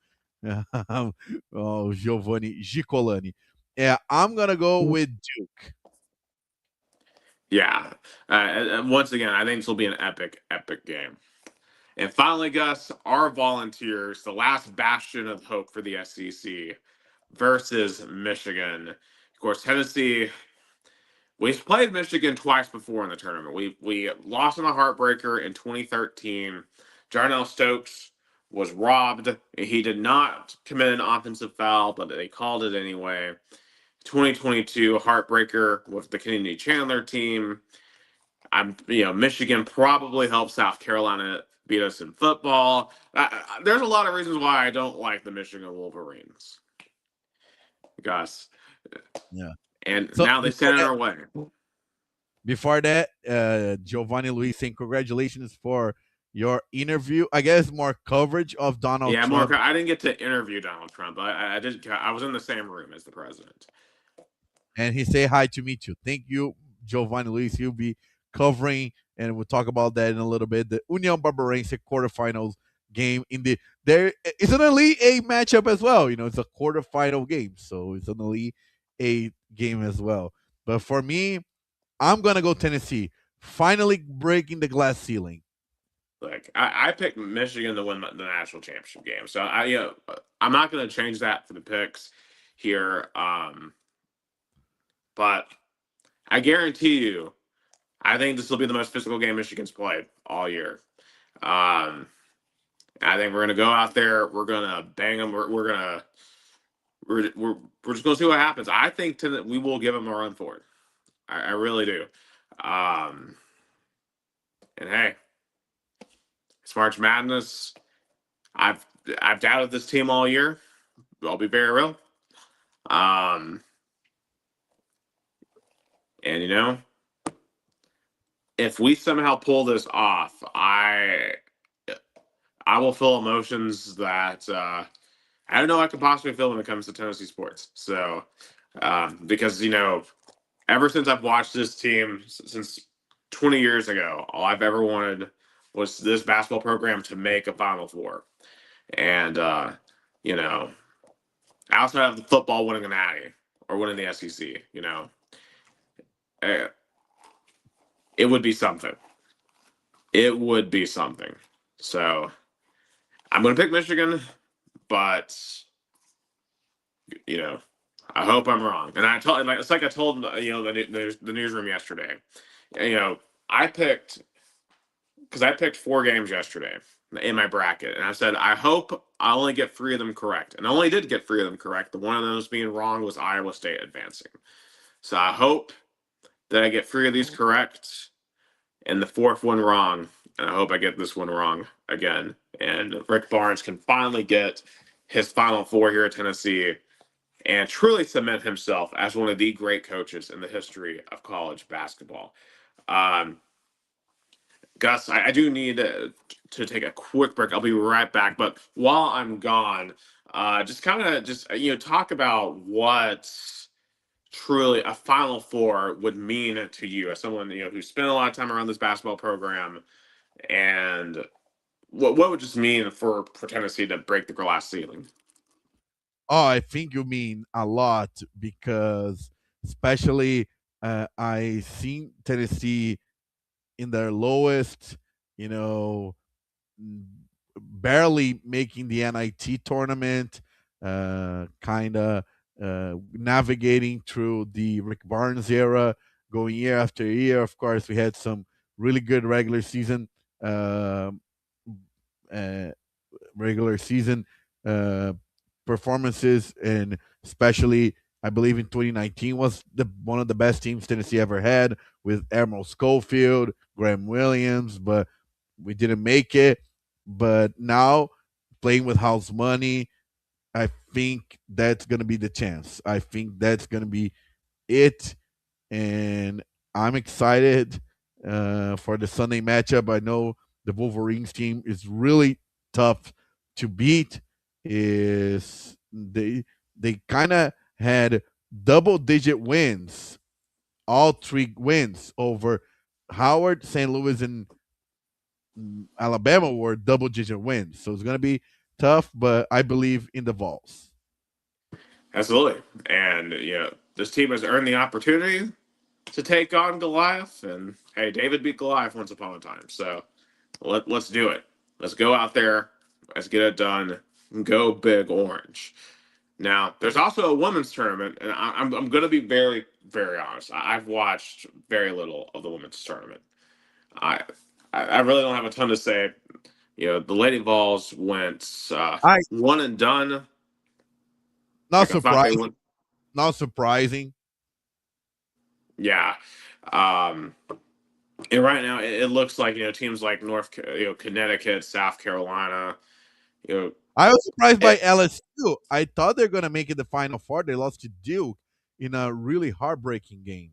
Oh, Giovanni Gicolani. Yeah, I'm gonna go with Duke. Yeah. And once again, I think this will be an epic, epic game. And finally, Gus, our Volunteers, the last bastion of hope for the SEC versus Michigan. Of course, Tennessee. We've played Michigan twice before in the tournament. We lost in a heartbreaker in 2013. Jarnell Stokes was robbed. He did not commit an offensive foul, but they called it anyway. 2022 heartbreaker with the Kennedy Chandler team. Michigan probably helped South Carolina beat us in football. There's a lot of reasons why I don't like the Michigan Wolverines, Gus. Yeah. And So now they stand in our way. before that, Giovanni Luis saying congratulations for your interview. I guess more coverage of Donald Yeah, Trump. Mark. I didn't get to interview Donald Trump. I did. I was in the same room as the president. And he say hi to me too. Thank you, Giovanni Luis. He'll be covering, and we'll talk about that in a little bit. The Union Barbarense quarterfinals game in it's an Elite Eight matchup as well. It's a quarterfinal game, so it's an Elite Eight game as well. But for me, I'm gonna go Tennessee. Finally breaking the glass ceiling. Look, I picked Michigan to win the national championship game, so I'm not going to change that for the picks here. But I guarantee you, I think this will be the most physical game Michigan's played all year. I think we're going to go out there, we're going to bang them, we're just going to see what happens. I think we will give them a run for it. I really do. And hey, it's March Madness. I've doubted this team all year. I'll be very real. And if we somehow pull this off, I will feel emotions that I don't know I could possibly feel when it comes to Tennessee sports. So because ever since I've watched this team since 20 years ago, all I've ever wanted was this basketball program to make a Final Four. And outside of the football winning an Natty or winning the SEC, it would be something. It would be something. So I'm going to pick Michigan, but I hope I'm wrong. And it's like I told the newsroom yesterday. I picked because I picked 4 games yesterday in my bracket, and I said I hope I only get 3 of them correct, and I only did get 3 of them correct. The one of those being wrong was Iowa State advancing. So I hope that I get 3 of these correct and the 4th one wrong. And I hope I get this one wrong again. And Rick Barnes can finally get his Final Four here at Tennessee and truly cement himself as one of the great coaches in the history of college basketball. Um, Gus, I do need to take a quick break. I'll be right back. But while I'm gone, just kind of just talk about what truly a Final Four would mean to you as someone who spent a lot of time around this basketball program, and what would just mean for Tennessee to break the glass ceiling. Oh, I think you mean a lot because, especially, I seen Tennessee in their lowest, you know, barely making the NIT tournament, kind of navigating through the Rick Barnes era, going year after year. Of course, we had some really good uh, uh, regular season uh, performances, and especially I believe in 2019 was the one of the best teams Tennessee ever had with Admiral Schofield, Graham Williams, but we didn't make it. But now playing with house money, I think that's gonna be the chance. I think that's gonna be it, and I'm excited for the Sunday matchup. I know the Wolverines team is really tough to beat. Is they kind of had double digit wins, all 3 wins over Howard, St. Louis, and Alabama were double digit wins. So it's gonna be tough, but I believe in the Vols. Absolutely, and this team has earned the opportunity to take on Goliath, and hey, David beat Goliath once upon a time, so let's do it. Let's go out there. Let's get it done. Go Big Orange. Now, there's also a women's tournament, and I'm going to be very, very honest. I've watched very little of the women's tournament. I I really don't have a ton to say. The Lady Vols went I one and done. not Like I thought they surprising, went. not surprising. Yeah. Um, and right now, it looks like teams like Connecticut, South Carolina. You know, I was surprised by it, LSU. I thought they're gonna make it the Final Four. They lost to Duke in a really heartbreaking game.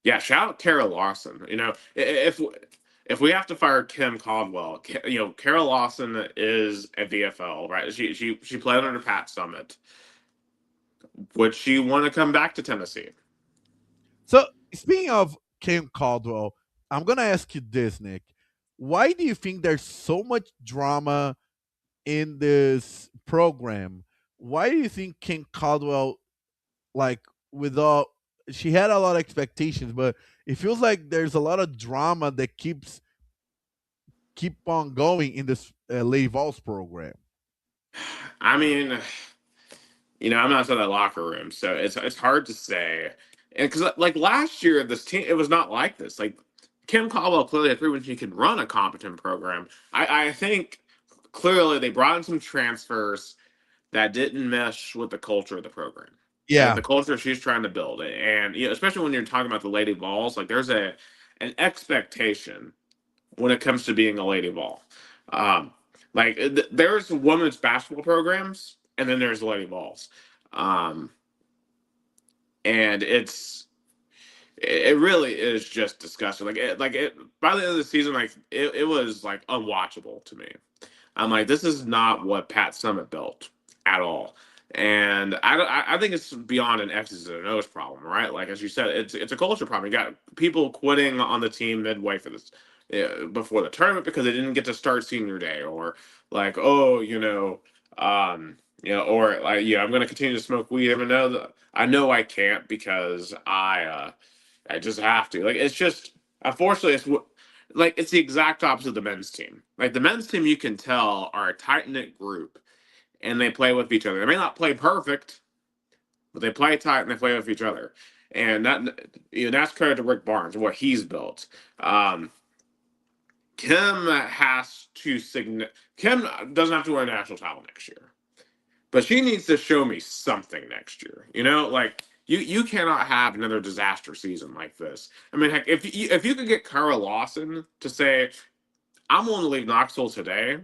yeah. Shout out Kara Lawson. If we have to fire Kim Caldwell, Kara Lawson is a VFL, right? She played under Pat Summit. Would she want to come back to Tennessee? So speaking of Kim Caldwell, I'm gonna ask you this, Nick. Why do you think there's so much drama in this program? Why do you think Kim Caldwell, like, with all, she had a lot of expectations, but it feels like there's a lot of drama that keep on going in this Lady Vols program? I mean, I'm not in that locker room, so it's hard to say. And because like last year, this team it was not like this. Like Kim Caldwell clearly had proven she could run a competent program. I think clearly they brought in some transfers that didn't mesh with the culture of the program and Yeah, the culture she's trying to build. And especially when you're talking about the Lady Vols, like there's an expectation when it comes to being a Lady Vol. Um, there's women's basketball programs, and then there's Lady Vols, um, and it really is just disgusting. By the end of the season, it was like unwatchable to me. I'm like, this is not what Pat Summit built at all. And I think it's beyond an X's and O's problem, right? Like as you said, it's a culture problem. You got people quitting on the team midway for this before the tournament because they didn't get to start senior day, or like, oh, or like, yeah, I'm going to continue to smoke weed even though I know I can't because I just have to. Like it's just unfortunately it's the exact opposite of the men's team. Like the men's team, you can tell are a tight knit group, and they play with each other. They may not play perfect, but they play tight and they play with each other. And that's credit to Rick Barnes and what he's built. Um, Kim has to Kim doesn't have to win a national title next year, but she needs to show me something next year. Like you cannot have another disaster season like this. I mean, heck, if you could get Kara Lawson to say, "I'm willing to leave Knoxville today,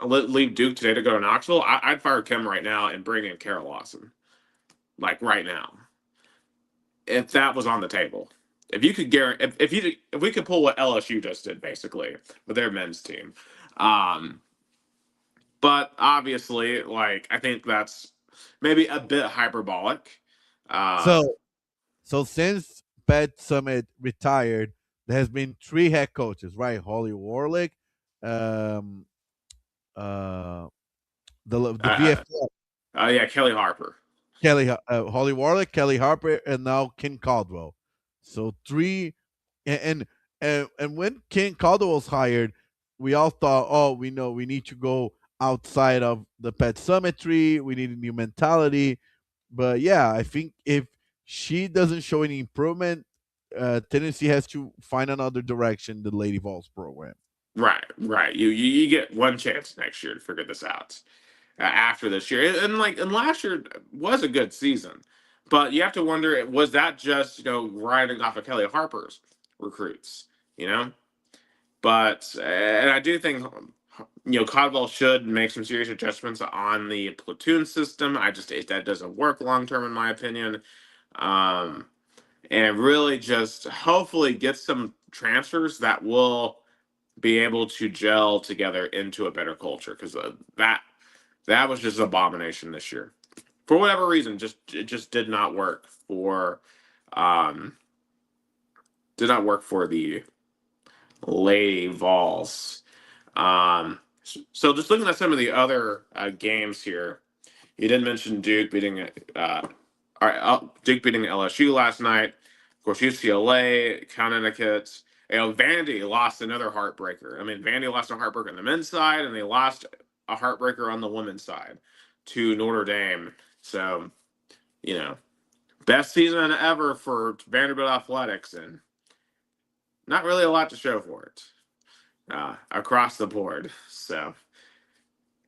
leave Duke today to go to Knoxville," I'd fire Kim right now and bring in Kara Lawson, like right now, if that was on the table. If you could guarantee, if we could pull what LSU just did, basically with their men's team, um, but obviously, like I think that's maybe a bit hyperbolic. Um, So so since Pat Summit retired, there has been three head coaches, right? Holly Warlick, um, uh, the uh, VFL, yeah, Kelly Harper. Holly Warlick, Kelly Harper, and now Ken Caldwell. So three, and and when Ken Caldwell was hired, we all thought, oh, we know we need to go outside of the Pet Summit tree. We need a new mentality. But yeah, I think if she doesn't show any improvement, Tennessee has to find another direction. The Lady Vols program. Right, right. You get one chance next year to figure this out after this year, and last year was a good season, but you have to wonder, was that just riding off of Kelly Harper's recruits, you know? But and I do think Codwell should make some serious adjustments on the platoon system. That doesn't work long term in my opinion. Um, and really just hopefully get some transfers that will be able to gel together into a better culture because that was just an abomination this year for whatever reason. It just um did not work for the Lady Vols. So just looking at some of the other games here, you did mention Duke beating Duke beating LSU last night. Of course, UCLA, Connecticut. Vandy lost another heartbreaker. I mean, Vandy lost a heartbreaker on the men's side, and they lost a heartbreaker on the women's side to Notre Dame. So, you know, best season ever for Vanderbilt athletics, and not really a lot to show for it across the board. So,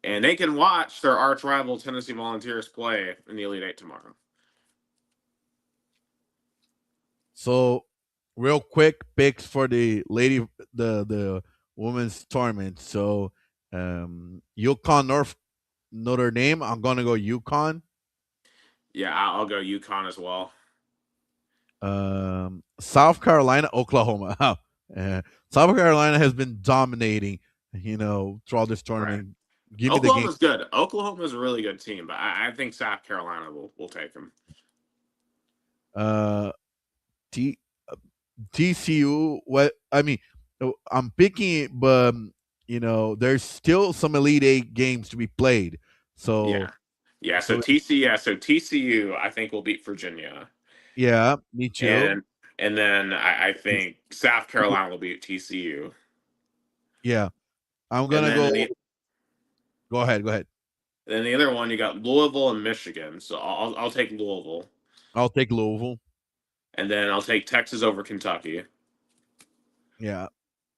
and they can watch their arch rival Tennessee Volunteers play in the Elite Eight tomorrow. So, real quick picks for the women's tournament. So, UConn North Notre Dame. I'm gonna go UConn. Yeah, I'll go UConn as well. South Carolina, Oklahoma. South Carolina has been dominating, throughout this Right. tournament. Give me the game. Oklahoma's good. Oklahoma's a really good team, but I think South Carolina will take them. Uh, T, TCU. What I mean, I'm picking it, but there's still some Elite Eight games to be played. Yeah, So, yeah. So so TCU, I think will beat Virginia, yeah, me too. and then I think South Carolina will beat TCU, Yeah, I'm and gonna then go. in the Go ahead. Go ahead. then the other one you got Louisville and Michigan. So I'll take Louisville, I'll take Louisville. and then I'll take Texas over Kentucky, Yeah,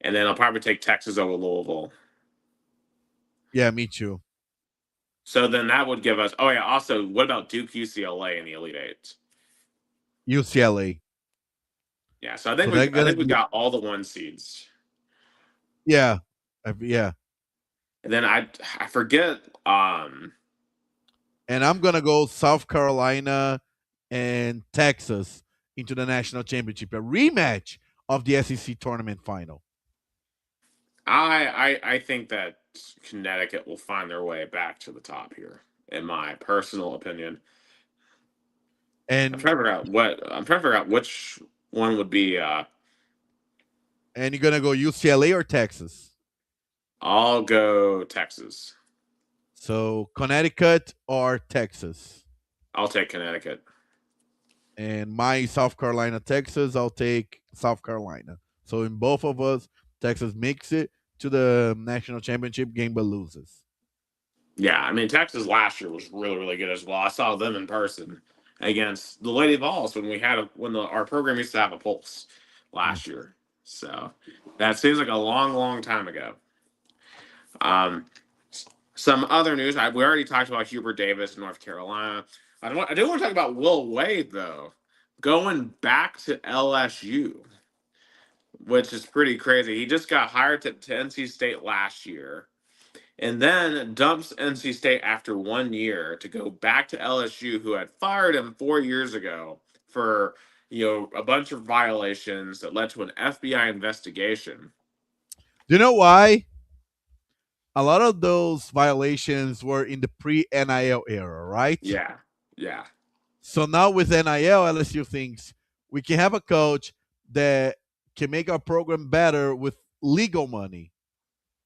and then I'll probably take Texas over Louisville. yeah, me too. So then that would give us. Oh yeah. Also, what about Duke UCLA in the Elite Eight? UCLA. Yeah. So So they're I gonna think we be. got all the one seeds. Yeah, yeah. And then I forget. And I'm gonna go South Carolina and Texas into the national championship, a rematch of the SEC tournament final. I think that Connecticut will find their way back to the top here, in my personal opinion. And I'm trying to figure out which one would be. and you're gonna go UCLA or Texas. I'll go Texas. So Connecticut or Texas. I'll take Connecticut. And my South Carolina, Texas, I'll take South Carolina. So in both of us, Texas makes it to the national championship game but loses. Yeah, I mean Texas last year was really really good as well. I saw them in person against the Lady Vols when our program used to have a pulse Mm. last year. So that seems like a long long time ago. Um, some other news. We already talked about Hubert Davis, North Carolina. I do want to talk about Will Wade though, going back to LSU, which is pretty crazy. He just got hired to NC State last year, and then dumps NC State after 1 year to go back to LSU, who had fired him 4 years ago for a bunch of violations that led to an FBI investigation. Do you know why? A lot of those violations were in the pre NIL era, right? Yeah, yeah, So now with NIL, LSU thinks we can have a coach that can make our program better with legal money.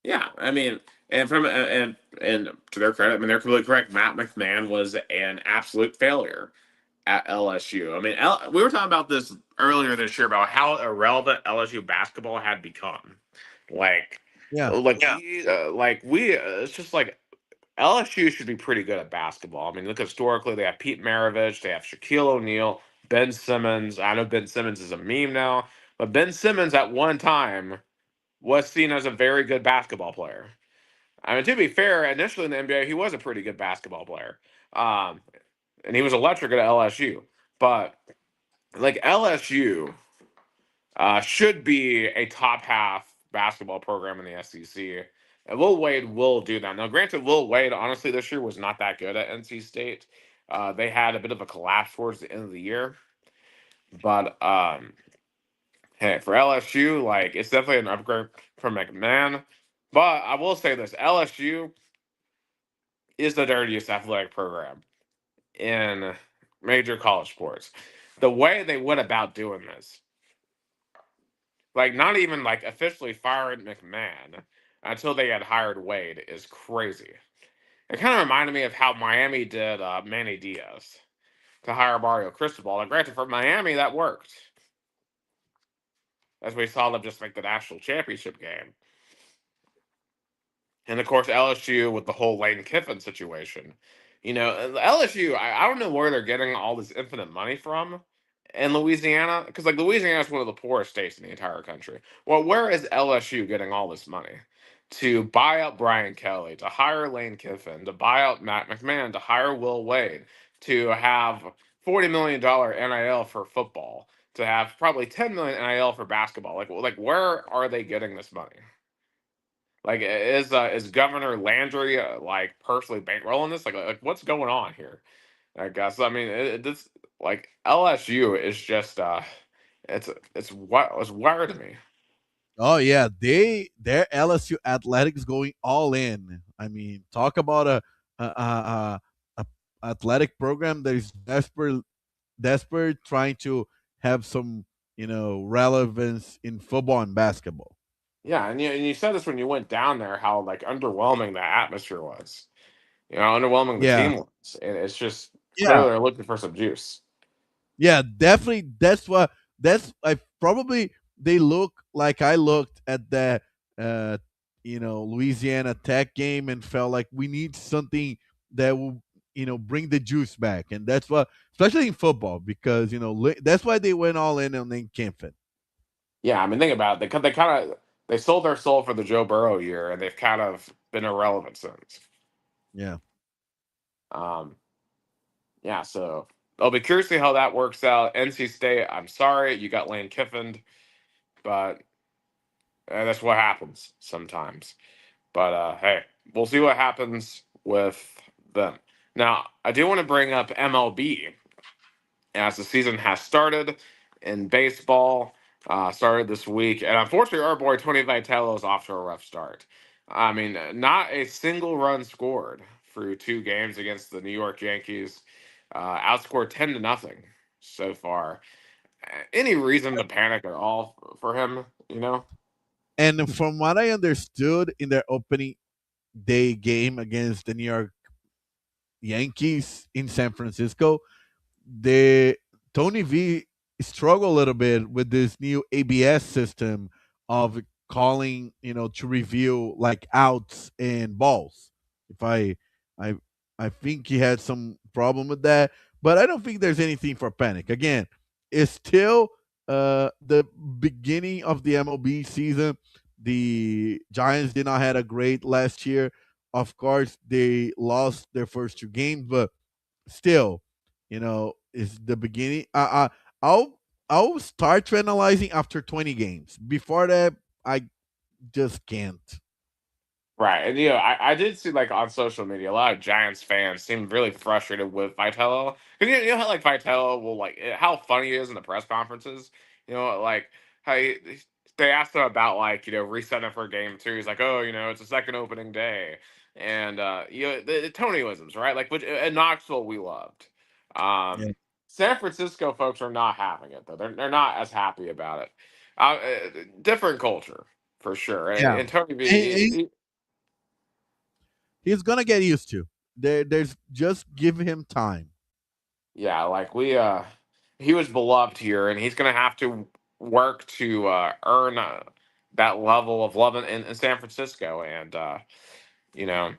yeah. I mean, and to their credit, I mean they're completely correct. Matt McMahon was an absolute failure at LSU. I mean, we were talking about this earlier this year about how irrelevant LSU basketball had become. Like, Yeah. it's just like LSU should be pretty good at basketball. I mean, look historically, they have Pete Maravich, they have Shaquille O'Neal, Ben Simmons. I know Ben Simmons is a meme now, but Ben Simmons at one time was seen as a very good basketball player. I mean, to be fair, initially in the NBA, he was a pretty good basketball player. Um, and he was electric at LSU. But like LSU should be a top half basketball program in the SEC. And Will Wade will do that. Now, granted, Will Wade, honestly, this year was not that good at NC State. They had a bit of a collapse towards the end of the year. But hey, for LSU, like it's definitely an upgrade from McMahon. But I will say this: LSU is the dirtiest athletic program in major college sports. The way they went about doing this, like not even like officially firing McMahon until they had hired Wade, is crazy. It kind of reminded me of how Miami did Manny Diaz to hire Mario Cristobal. And granted, for Miami, that worked, as we saw them just make the national championship game. And of course, LSU with the whole Lane Kiffin situation. LSU, I don't know where they're getting all this infinite money from in Louisiana, because like Louisiana is one of the poorest states in the entire country. Well, where is LSU getting all this money to buy out Brian Kelly, to hire Lane Kiffin, to buy out Matt McMahon, to hire Will Wade, to have $40 million NIL for football, to have probably 10 million NIL for basketball? Like where are they getting this money? Like, is Governor Landry like personally bankrolling this? Like what's going on here? I guess I mean this like LSU is just it's wired to me. Oh yeah, their LSU athletics going all in. I mean, talk about a athletic program that is desperate trying to have some relevance in football and basketball. Yeah, and you said this when you went down there how like underwhelming the atmosphere was. Underwhelming the Yeah, team was, and it's just yeah, clearly they're looking for some juice. yeah. Definitely, that's I probably they look like I looked at the uh, Louisiana Tech game and felt like we need something that will bring the juice back, and that's what, especially in football, because that's why they went all in on Lane Kiffin. Yeah, I mean think about it. They sold their soul for the Joe Burrow year, and they've kind of been irrelevant since. Yeah. Um, yeah, so I'll be curious to see how that works out. NC State, I'm sorry you got Lane Kiffin, but that's what happens sometimes. But hey, we'll see what happens with them. Now, I do want to bring up MLB as the season has started in baseball. Started this week, and unfortunately, our boy Tony Vitello is off to a rough start. I mean, not a single run scored through 2 games against the New York Yankees. Outscored 10-0 so far. Any reason to panic at all for him? And from what I understood in their opening day game against the New York Yankees in San Francisco, the Tony V struggle a little bit with this new ABS system of calling, to review like outs and balls. If I I think he had some problem with that, but I don't think there's anything for panic. Again, it's still the beginning of the MLB season. The Giants did not had a great last year. Of course, they lost their first 2 games, but still, is the beginning. I'll I'll start to analyzing after 20 games. Before that, I just can't. Right, and I did see like on social media a lot of Giants fans seem really frustrated with Vitello because you know how like Vitello will like how funny he is in the press conferences. Like how they asked him about like resetting for game two. He's like, oh, it's a second opening day, and the Tonyisms, right? Like which in Knoxville we loved. Yeah. Um, San Francisco folks are not having it though. They're not as happy about it. Different culture for sure, Yeah. and Tony And V. he's gonna get used to. There's just give him time. Yeah, like he was beloved here, and he's gonna have to work to earn that level of love in San Francisco, and you know,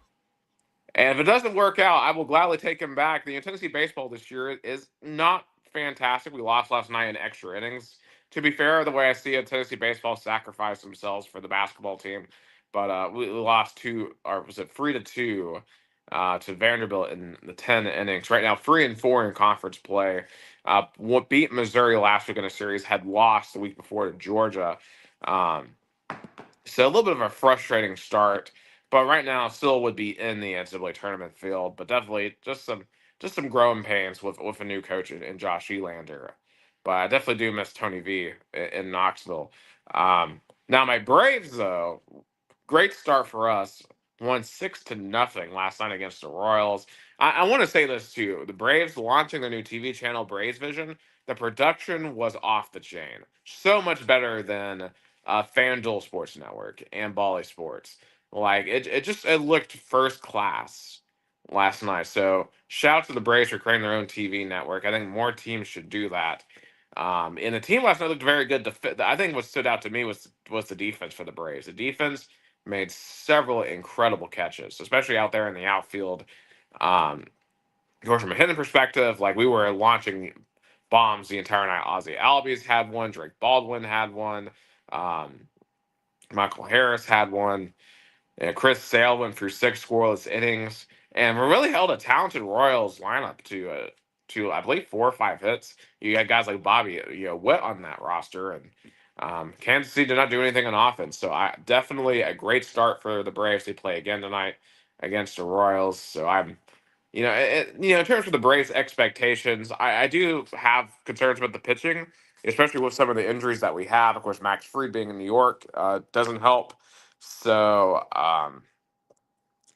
and if it doesn't work out, I will gladly take him back. The Tennessee baseball this year is not fantastic. We lost last night in extra innings. To be fair, the way I see it, Tennessee baseball sacrificed themselves for the basketball team, but we lost two, or was it 3-2 to Vanderbilt in the 10 innings. Right now, 3-4 in conference play. What beat Missouri last week in a series had lost the week before to Georgia. Um, so a little bit of a frustrating start, but right now still would be in the NCAA tournament field. But definitely just some growing pains with a new coach in Josh Elander. But I definitely do miss Tony V in Knoxville. Now my Braves though, great start for us. Won 6-0 last night against the Royals. I want to say this too: the Braves launching their new TV channel, Braves Vision. The production was off the chain, so much better than FanDuel Sports Network and Bally Sports. Like it looked first class last night. So shout out to the Braves for creating their own TV network. I think more teams should do that. And the team last night looked very good. I think what stood out to me was the defense for the Braves. The defense made several incredible catches, especially out there in the outfield. Um, of course, from a hitting perspective, like we were launching bombs the entire night. Ozzy Albies had one. Drake Baldwin had one. Um, Michael Harris had one. And Chris Sale went through 6 scoreless innings, and we really held a talented Royals lineup to I believe 4 or 5 hits. You had guys like Bobby Witt on that roster, and Kansas City did not do anything on offense. So I definitely a great start for the Braves. They play again tonight against the Royals. So I'm in terms of the Braves' expectations, I do have concerns with the pitching, especially with some of the injuries that we have. Of course, Max Fried being in New York doesn't help. So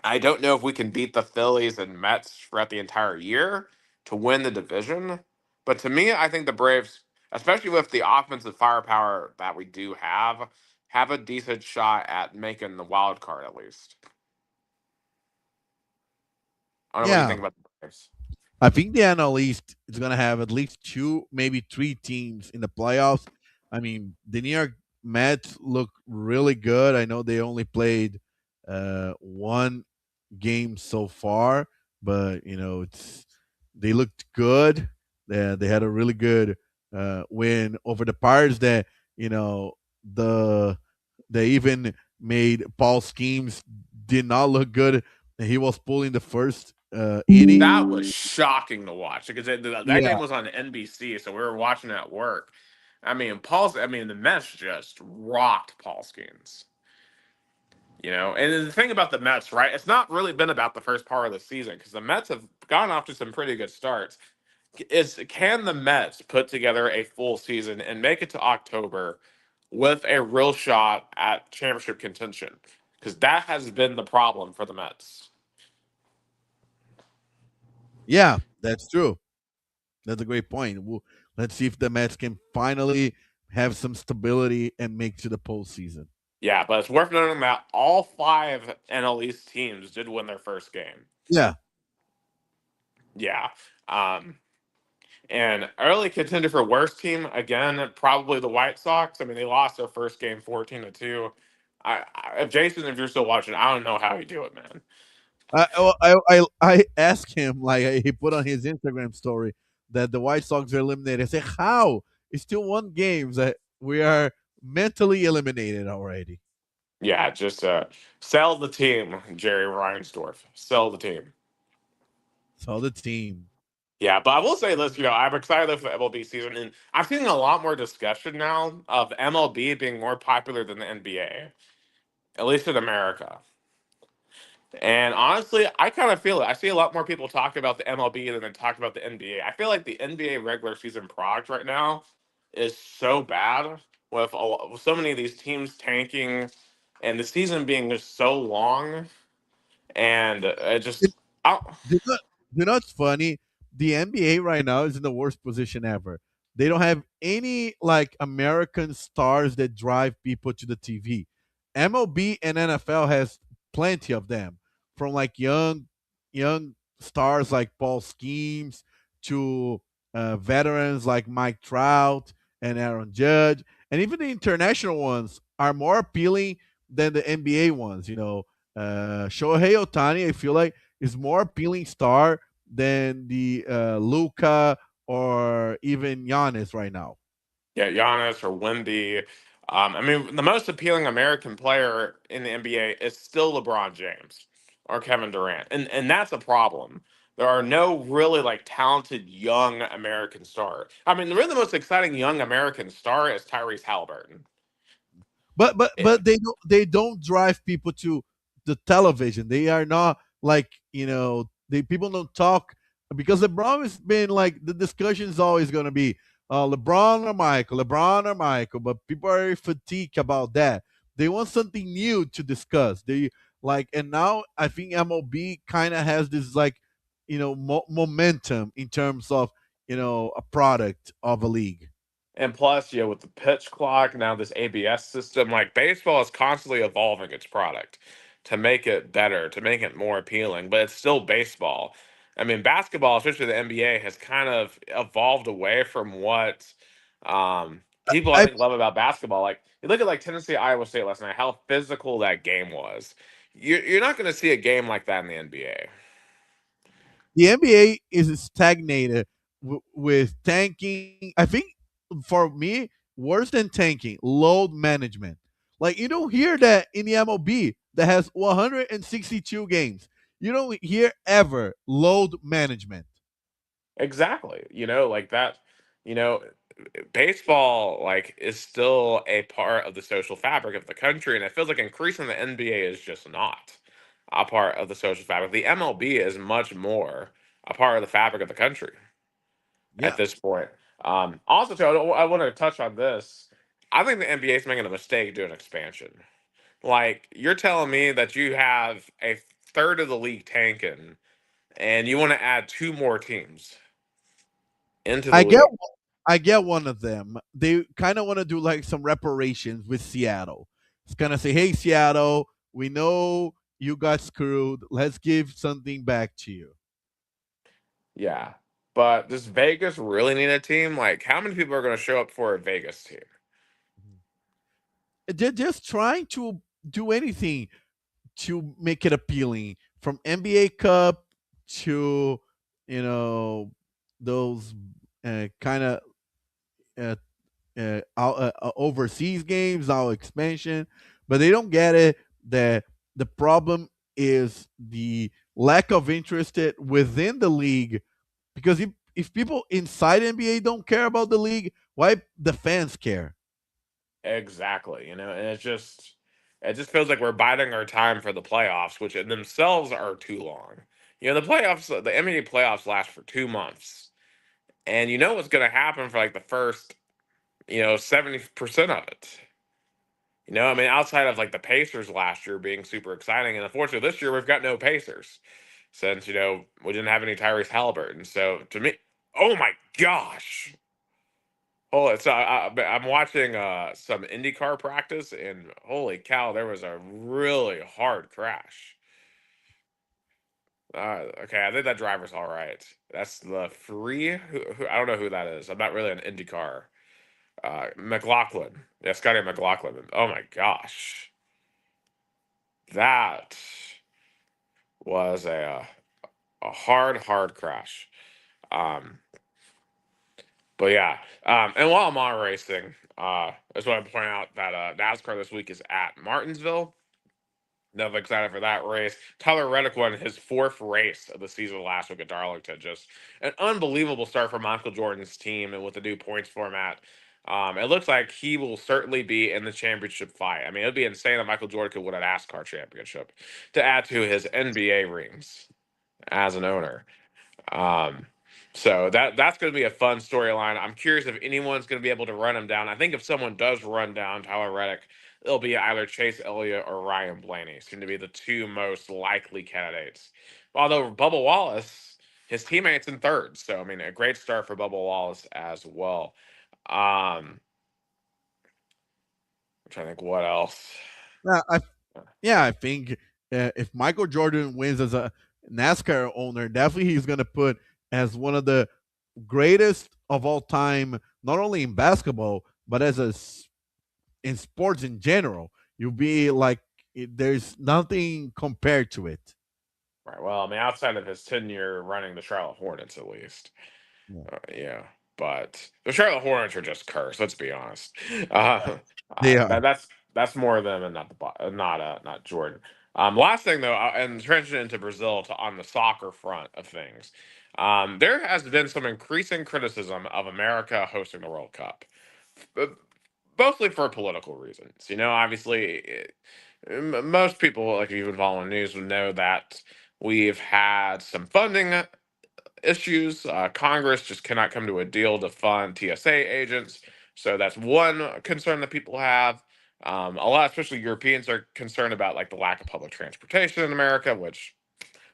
I don't know if we can beat the Phillies and Mets throughout the entire year to win the division. But to me, I think the Braves, especially with the offensive firepower that we do have a decent shot at making the wild card at least. I don't know what you Yeah, think about the Braves. I think the NL East is going to have at least two, maybe three teams in the playoffs. I mean, the New York Mets look really good. I know they only played one game so far, but it's they looked good. They had a really good win over the Pirates. That the they even made Paul Schemes did not look good. He was pulling the first inning. That was shocking to watch because that Yeah, game was on NBC, so we were watching it at work. I mean, the Mets just rocked Paul Skeens. And the thing about the Mets, right? It's not really been about the first part of the season because the Mets have gone off to some pretty good starts. Can the Mets put together a full season and make it to October with a real shot at championship contention? Because that has been the problem for the Mets. yeah, that's true. That's a great point. Let's see if the Mets can finally have some stability and make to the postseason. Yeah, but it's worth noting that all five NL East teams did win their first game. Yeah, Yeah. Um, and early contender for worst team, again, probably the White Sox. I mean, they lost their first game 14-2. If Jason, if you're still watching, I don't know how you do it, man. I asked him like he put on his Instagram story that the White Sox are eliminated. I said, "How? It's still one game that we are mentally eliminated already." Yeah, just sell the team, Jerry Reinsdorf. Sell the team. So the team. Yeah, but I will say this, I'm excited for the MLB season, and I'm seeing a lot more discussion now of MLB being more popular than the NBA, at least in America. And honestly, I kind of feel it. I see a lot more people talking about the MLB than they talk about the NBA. I feel like the NBA regular season product right now is so bad with so many of these teams tanking and the season being just so long, and it just, I, You know, you know what's funny? The NBA right now is in the worst position ever. They don't have any like American stars that drive people to the TV. MLB and NFL has plenty of them, from like young stars like Paul Skeens to veterans like Mike Trout and Aaron Judge, and even the international ones are more appealing than the NBA ones. Shohei Otani, I feel like is more appealing star than the Luca or even Giannis right now. yeah, Giannis or Wemby. I mean, the most appealing American player in the NBA is still LeBron James or Kevin Durant, and that's a problem. There are no really like talented young American star. I mean, really the most exciting young American star is Tyrese Halliburton. But they don't drive people to the television. They are not like they people don't talk because LeBron has been like the discussion is always going to be LeBron or Michael, but people are fatigued about that. They want something new to discuss. They like, and now I think MLB kind of has this like momentum in terms of a product of a league. And plus, with the pitch clock, now this ABS system, like baseball is constantly evolving its product to make it better, to make it more appealing, but it's still baseball. I mean, basketball, especially the NBA, has kind of evolved away from what people I I think love about basketball. Like you look at like Tennessee Iowa State last night, how physical that game was. You're not going to see a game like that in the NBA. The NBA is stagnated with tanking. I think for me, worse than tanking, load management. Like you don't hear that in the MLB that has 162 games. You don't hear ever load management. Exactly. Like that, you know, baseball like is still a part of the social fabric of the country, and it feels like increasing the NBA is just not a part of the social fabric. The MLB is much more a part of the fabric of the country at Yeah, this point. Also, too, I want to touch on this. I think the NBA is making a mistake doing expansion. Like you're telling me that you have a third of the league tanking, and you want to add two more teams into the I get league. I get one of them. They kind of want to do like some reparations with Seattle. It's kind of say, "Hey Seattle, we know you got screwed. Let's give something back to you." Yeah. But does Vegas really need a team? Like, how many people are going to show up for a Vegas team? They're just trying to do anything to make it appealing, from NBA Cup to you know those kind of uh, overseas games, our expansion, but they don't get it that the problem is the lack of interest within the league. Because if people inside NBA don't care about the league, why the fans care? Exactly. And it just feels like we're biding our time for the playoffs, which in themselves are too long. The playoffs, the NBA playoffs last for 2 months. And you know what's going to happen for like the first, 70% of it. I mean, outside of like the Pacers last year being super exciting, and unfortunately this year we've got no Pacers since we didn't have any Tyrese Halliburton. So to me, oh my gosh, oh, it's I'm watching some IndyCar practice, and holy cow, there was a really hard crash. Okay, I think that driver's all right. That's the free. Who I don't know who that is. I'm not really an IndyCar. McLaughlin, yeah, Scotty McLaughlin. Oh my gosh, that was a hard crash. Um, but yeah, and while I'm on racing, I just want to point out that NASCAR this week is at Martinsville. Definitely excited for that race. Tyler Reddick won his fourth race of the season last week at Darlington. Just an unbelievable start for Michael Jordan's team, and with the new points format, it looks like he will certainly be in the championship fight. I mean, it would be insane that Michael Jordan could win a NASCAR championship to add to his NBA rings as an owner. Um, so that's going to be a fun storyline. I'm curious if anyone's going to be able to run him down. I think if someone does run down Tyler Reddick, it'll be either Chase Elliott or Ryan Blaney. Seem to be the two most likely candidates. Although Bubba Wallace, his teammates in third. So I mean, a great start for Bubba Wallace as well. I'm trying to think what else. Yeah, I think if Michael Jordan wins as a NASCAR owner, definitely he's going to put as one of the greatest of all time, not only in basketball but as in sports in general. You'll be like, there's nothing compared to it. Right. Well, I mean, outside of his tenure running the Charlotte Hornets, at least. Yeah. Yeah, but the Charlotte Hornets are just cursed. Let's be honest. Uh, They are. that's more them and not not Jordan. Last thing though, and transition into Brazil to on the soccer front of things, there has been some increasing criticism of America hosting the World Cup, uh, mostly for political reasons. You know, obviously, most people, like if you've been following the news, would know that we've had some funding issues. Congress just cannot come to a deal to fund TSA agents. So that's one concern that people have. A lot, especially Europeans, are concerned about like the lack of public transportation in America, which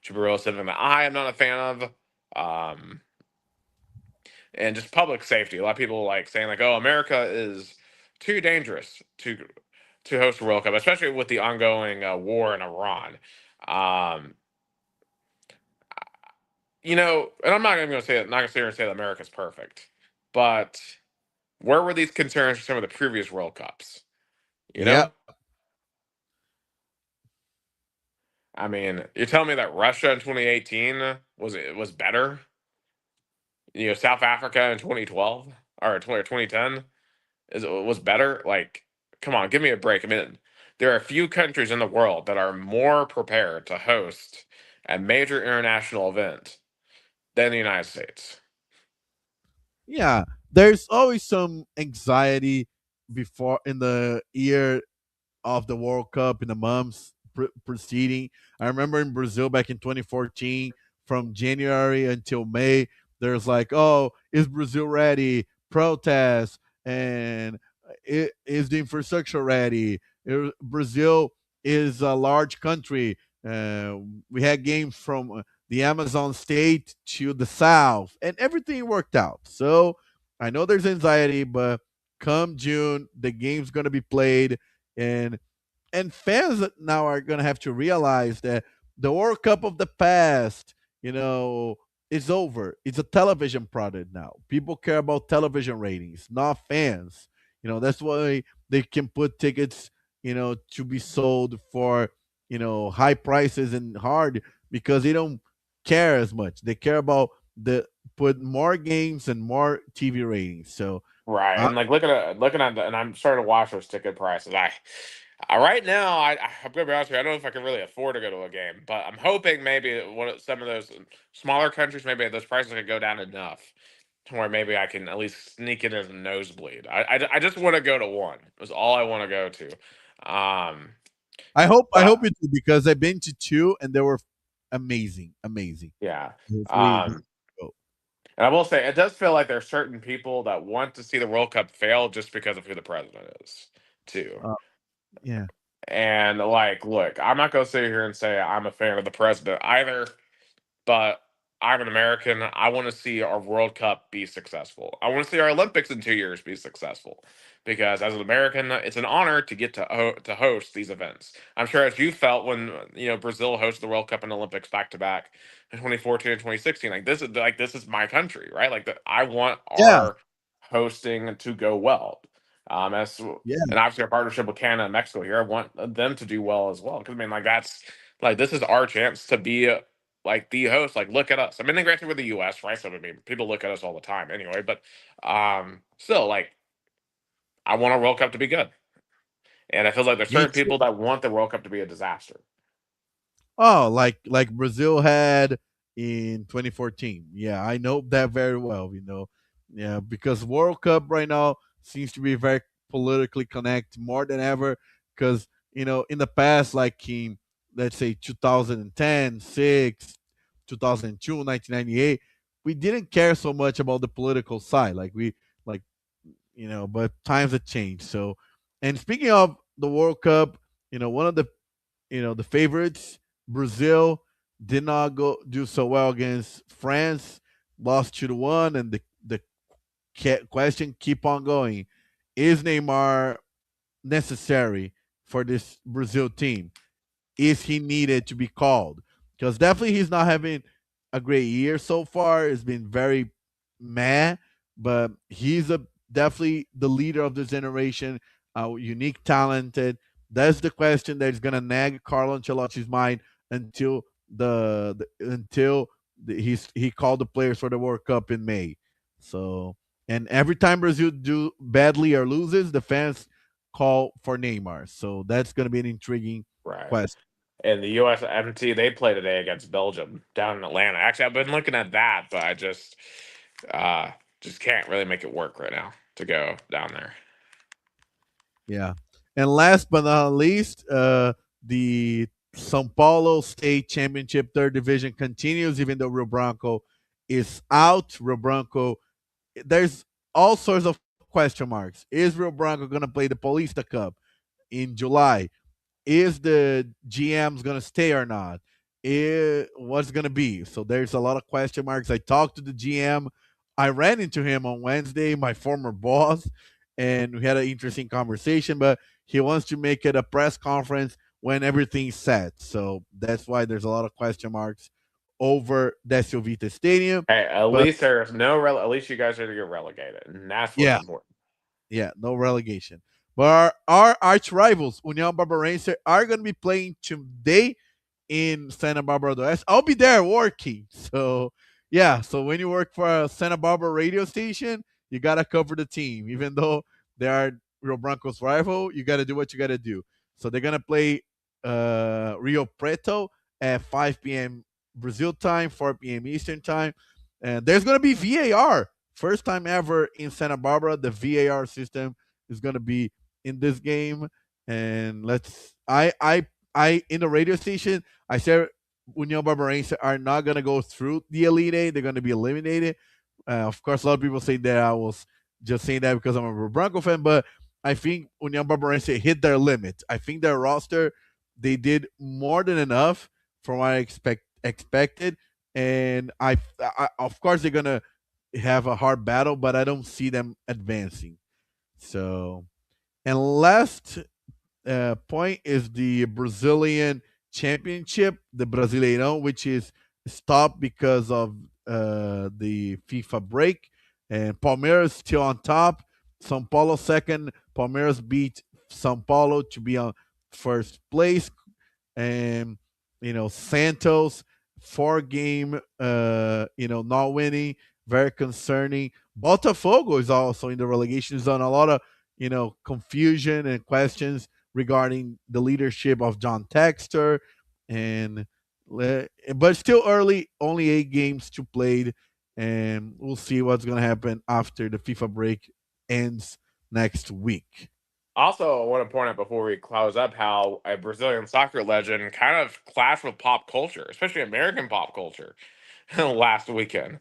should be real something that I am not a fan of. Um, and just public safety. A lot of people like saying like, "Oh, America is too dangerous to host a World Cup," especially with the ongoing war in Iran. Um, you know, and I'm not even going to say it, not going to sit here and say that America's perfect, but where were these concerns for some of the previous World Cups? You Yeah. know, I mean, you're telling me that Russia in 2018 was better? You know, South Africa in 2012 or 2010 was better? Like, come on, give me a break. I mean, there are a few countries in the world that are more prepared to host a major international event than the United States. Yeah. There's always some anxiety before in the year of the World Cup in the months preceding. I remember in Brazil back in 2014, from January until May, there's like, oh, is Brazil ready? Protests, and is the infrastructure ready? Brazil is a large country. We had games from the Amazon state to the south, and everything worked out. So I know there's anxiety, but come June, the game's going to be played, and fans now are going to have to realize that the World Cup of the past, is over. It's a television product now. People care about television ratings, not fans. That's why they can put tickets, to be sold for, high prices and hard, because they don't care as much. They care about the put more games and more TV ratings. So, Right, uh, and like looking at and I'm starting to watch those ticket prices. Right now, I'm gonna be honest with you, I don't know if I can really afford to go to a game, but I'm hoping maybe some of those smaller countries, maybe those prices could go down enough to where maybe I can at least sneak in as a nosebleed. I just want to go to one. That's all I want to go to. I hope But it do, because I've been to two and they were amazing, amazing. yeah. Hopefully, this Um, will go. and I will say, it does feel like there's certain people that want to see the World Cup fail just because of who the president is, too. Uh, yeah, And like, look, I'm not gonna sit here and say I'm a fan of the president either, but I'm an American. I want to see our World Cup be successful. I want to see our Olympics in 2 years be successful, because as an American, it's an honor to get to host these events. I'm sure as you felt when Brazil hosted the World Cup and Olympics back to back in 2014 and 2016. Like this is my country, right? I want yeah, our hosting to go well. As yeah. and obviously our partnership with Canada and Mexico here, I want them to do well as well. Because I mean, this is our chance to be like the host. Like, look at us. I mean, granted, we're the U.S., right? So I mean, people look at us all the time anyway. But still, like, I want our World Cup to be good, and I feel like there's Me certain too. people that want the World Cup to be a disaster. Oh, like Brazil had in 2014. Yeah, I know that very well. Yeah, because World Cup right now seems to be very politically connected more than ever. Because in the past, like in let's say 2010, 6, 2002, 1998, we didn't care so much about the political side. Like but times have changed. So, and speaking of the World Cup, one of the favorites, Brazil, did not go do so well against France, lost 2-1, and the question keep on going: is Neymar necessary for this Brazil team? Is he needed to be called? Because definitely he's not having a great year so far. It's been very meh, but he's a definitely the leader of this generation, unique, talented. That's the question that's gonna nag Carlo Ancelotti's mind until he called the players for the World Cup in May. So, and every time Brazil do badly or loses, the fans call for Neymar. So that's gonna be an intriguing Right. question. And the USMT, they play today against Belgium down in Atlanta. Actually, I've been looking at that, but I uh just can't really make it work right now to go down there. Yeah. And last but not least, the Sao Paulo State Championship third division continues, even though Rio Branco is out. Rio Branco, there's all sorts of question marks. Is Rio Branco going to play the Paulista Cup in July? Is the GM's going to stay or not? What's going to be? So there's a lot of question marks. I talked to the GM. I ran into him on Wednesday, my former boss, and we had an interesting conversation. But he wants to make it a press conference when everything's set. So that's why there's a lot of question marks over Decio Vita Stadium. Hey, at But least at least you guys are to get relegated, and that's what's yeah, important. yeah, no relegation. But our arch rivals, União Barbarense, are going to be playing today in Santa Barbara do Oeste. I'll be there working. So, yeah. So, when you work for a Santa Barbara radio station, you got to cover the team. Even though they are Rio Branco's rival, you got to do what you got to do. So, they're going to play Rio Preto at 5 p.m. Brazil time, 4 p.m. Eastern time. And there's going to be VAR. First time ever in Santa Barbara, the VAR system is going to be in this game. And I in the radio station, I said União Barbarense are not going to go through the Elite Eight. They're going to be eliminated. Of course, a lot of people say that I was just saying that because I'm a Bronco fan, but I think União Barbarense hit their limit. I think their roster, they did more than enough from what I expected. And of course, they're going to have a hard battle, but I don't see them advancing. So, and last point is the Brazilian Championship, the Brasileirão, which is stopped because of the FIFA break. And Palmeiras still on top. São Paulo second. Palmeiras beat São Paulo to be on first place. And Santos 4 game not winning, very concerning. Botafogo is also in the relegation zone. A lot of confusion and questions regarding the leadership of John Textor, and but still early, only 8 games to played, and we'll see what's going to happen after the FIFA break ends next week. Also, I want to point out before we close up how a Brazilian soccer legend kind of clashed with pop culture, especially American pop culture, last weekend.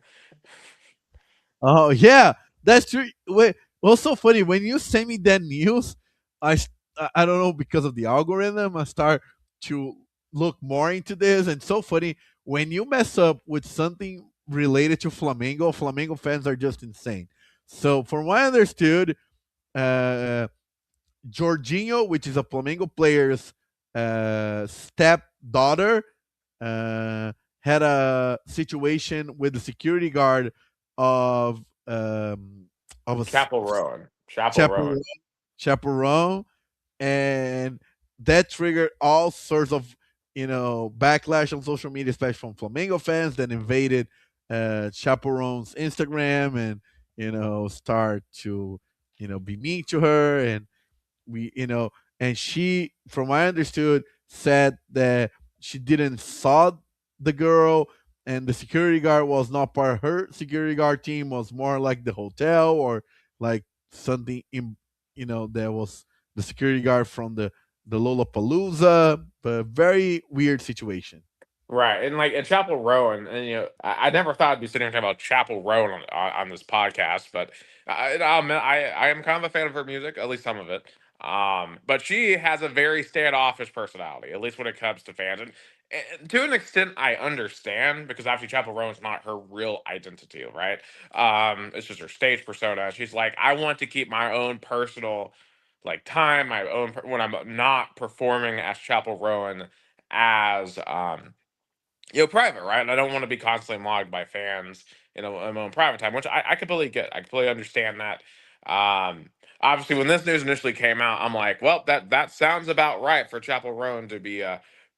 Oh yeah, that's true. Wait, well, so funny when you send me that news. I don't know, because of the algorithm, I start to look more into this, and so funny when you mess up with something related to Flamengo. Flamengo fans are just insane. So from what I understood, uh, Jorginho, which is a Flamengo player's stepdaughter, uh, had a situation with the security guard of of a Chapel Rowan. Chapel Rowan. chaperone, chaperone, and that triggered all sorts of backlash on social media, especially from Flamengo fans that invaded chaperone's Instagram and start to be mean to her, and we and she, from what I understood, said that she didn't saw the girl, and the security guard was not part of her security guard team, was more like the hotel or like something in, there was the security guard from the Lollapalooza, but very weird situation. Right, and like in Chapel Row, and I never thought I'd be sitting here talking about Chapel Row on this podcast, but I am kind of a fan of her music, at least some of it. But she has a very standoffish personality, at least when it comes to fans, and to an extent, I understand because obviously Chapel Row is not her real identity, right? It's just her stage persona. She's like, I want to keep my own personal like time, my own when I'm not performing as Chapel Rowan as private, right? And I don't want to be constantly logged by fans in my own private time, which I completely get. I completely understand that. Obviously, when this news initially came out, I'm like, well, that sounds about right for Chapel Roan to be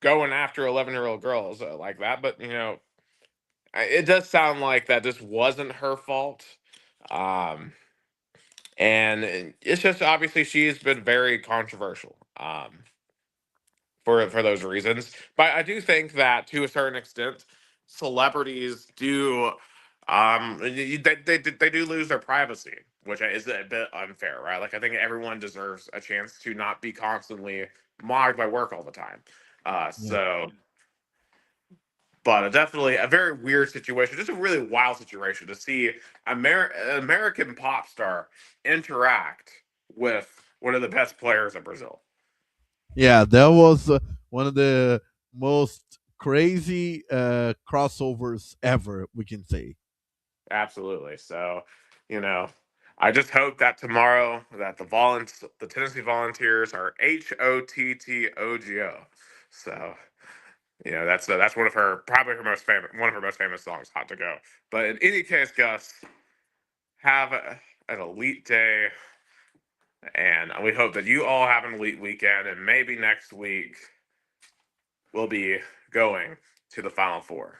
going after 11-year-old girls like that. But it does sound like that this wasn't her fault. Um, and it's just obviously she's been very controversial. For those reasons. But I do think that to a certain extent, celebrities do they do lose their privacy, which is a bit unfair, right? Like I think everyone deserves a chance to not be constantly mocked by work all the time. Yeah. So, but definitely a very weird situation, just a really wild situation to see an American pop star interact with one of the best players in Brazil. Yeah, that was one of the most crazy crossovers ever, we can say. Absolutely. So, you know, I just hope that tomorrow that the Tennessee Volunteers are HOTTOGO. So, that's one of her probably her most famous one of her most famous songs, "Hot to Go." But in any case, Gus, have an elite day, and we hope that you all have an elite weekend, and maybe next week we'll be going to the Final Four.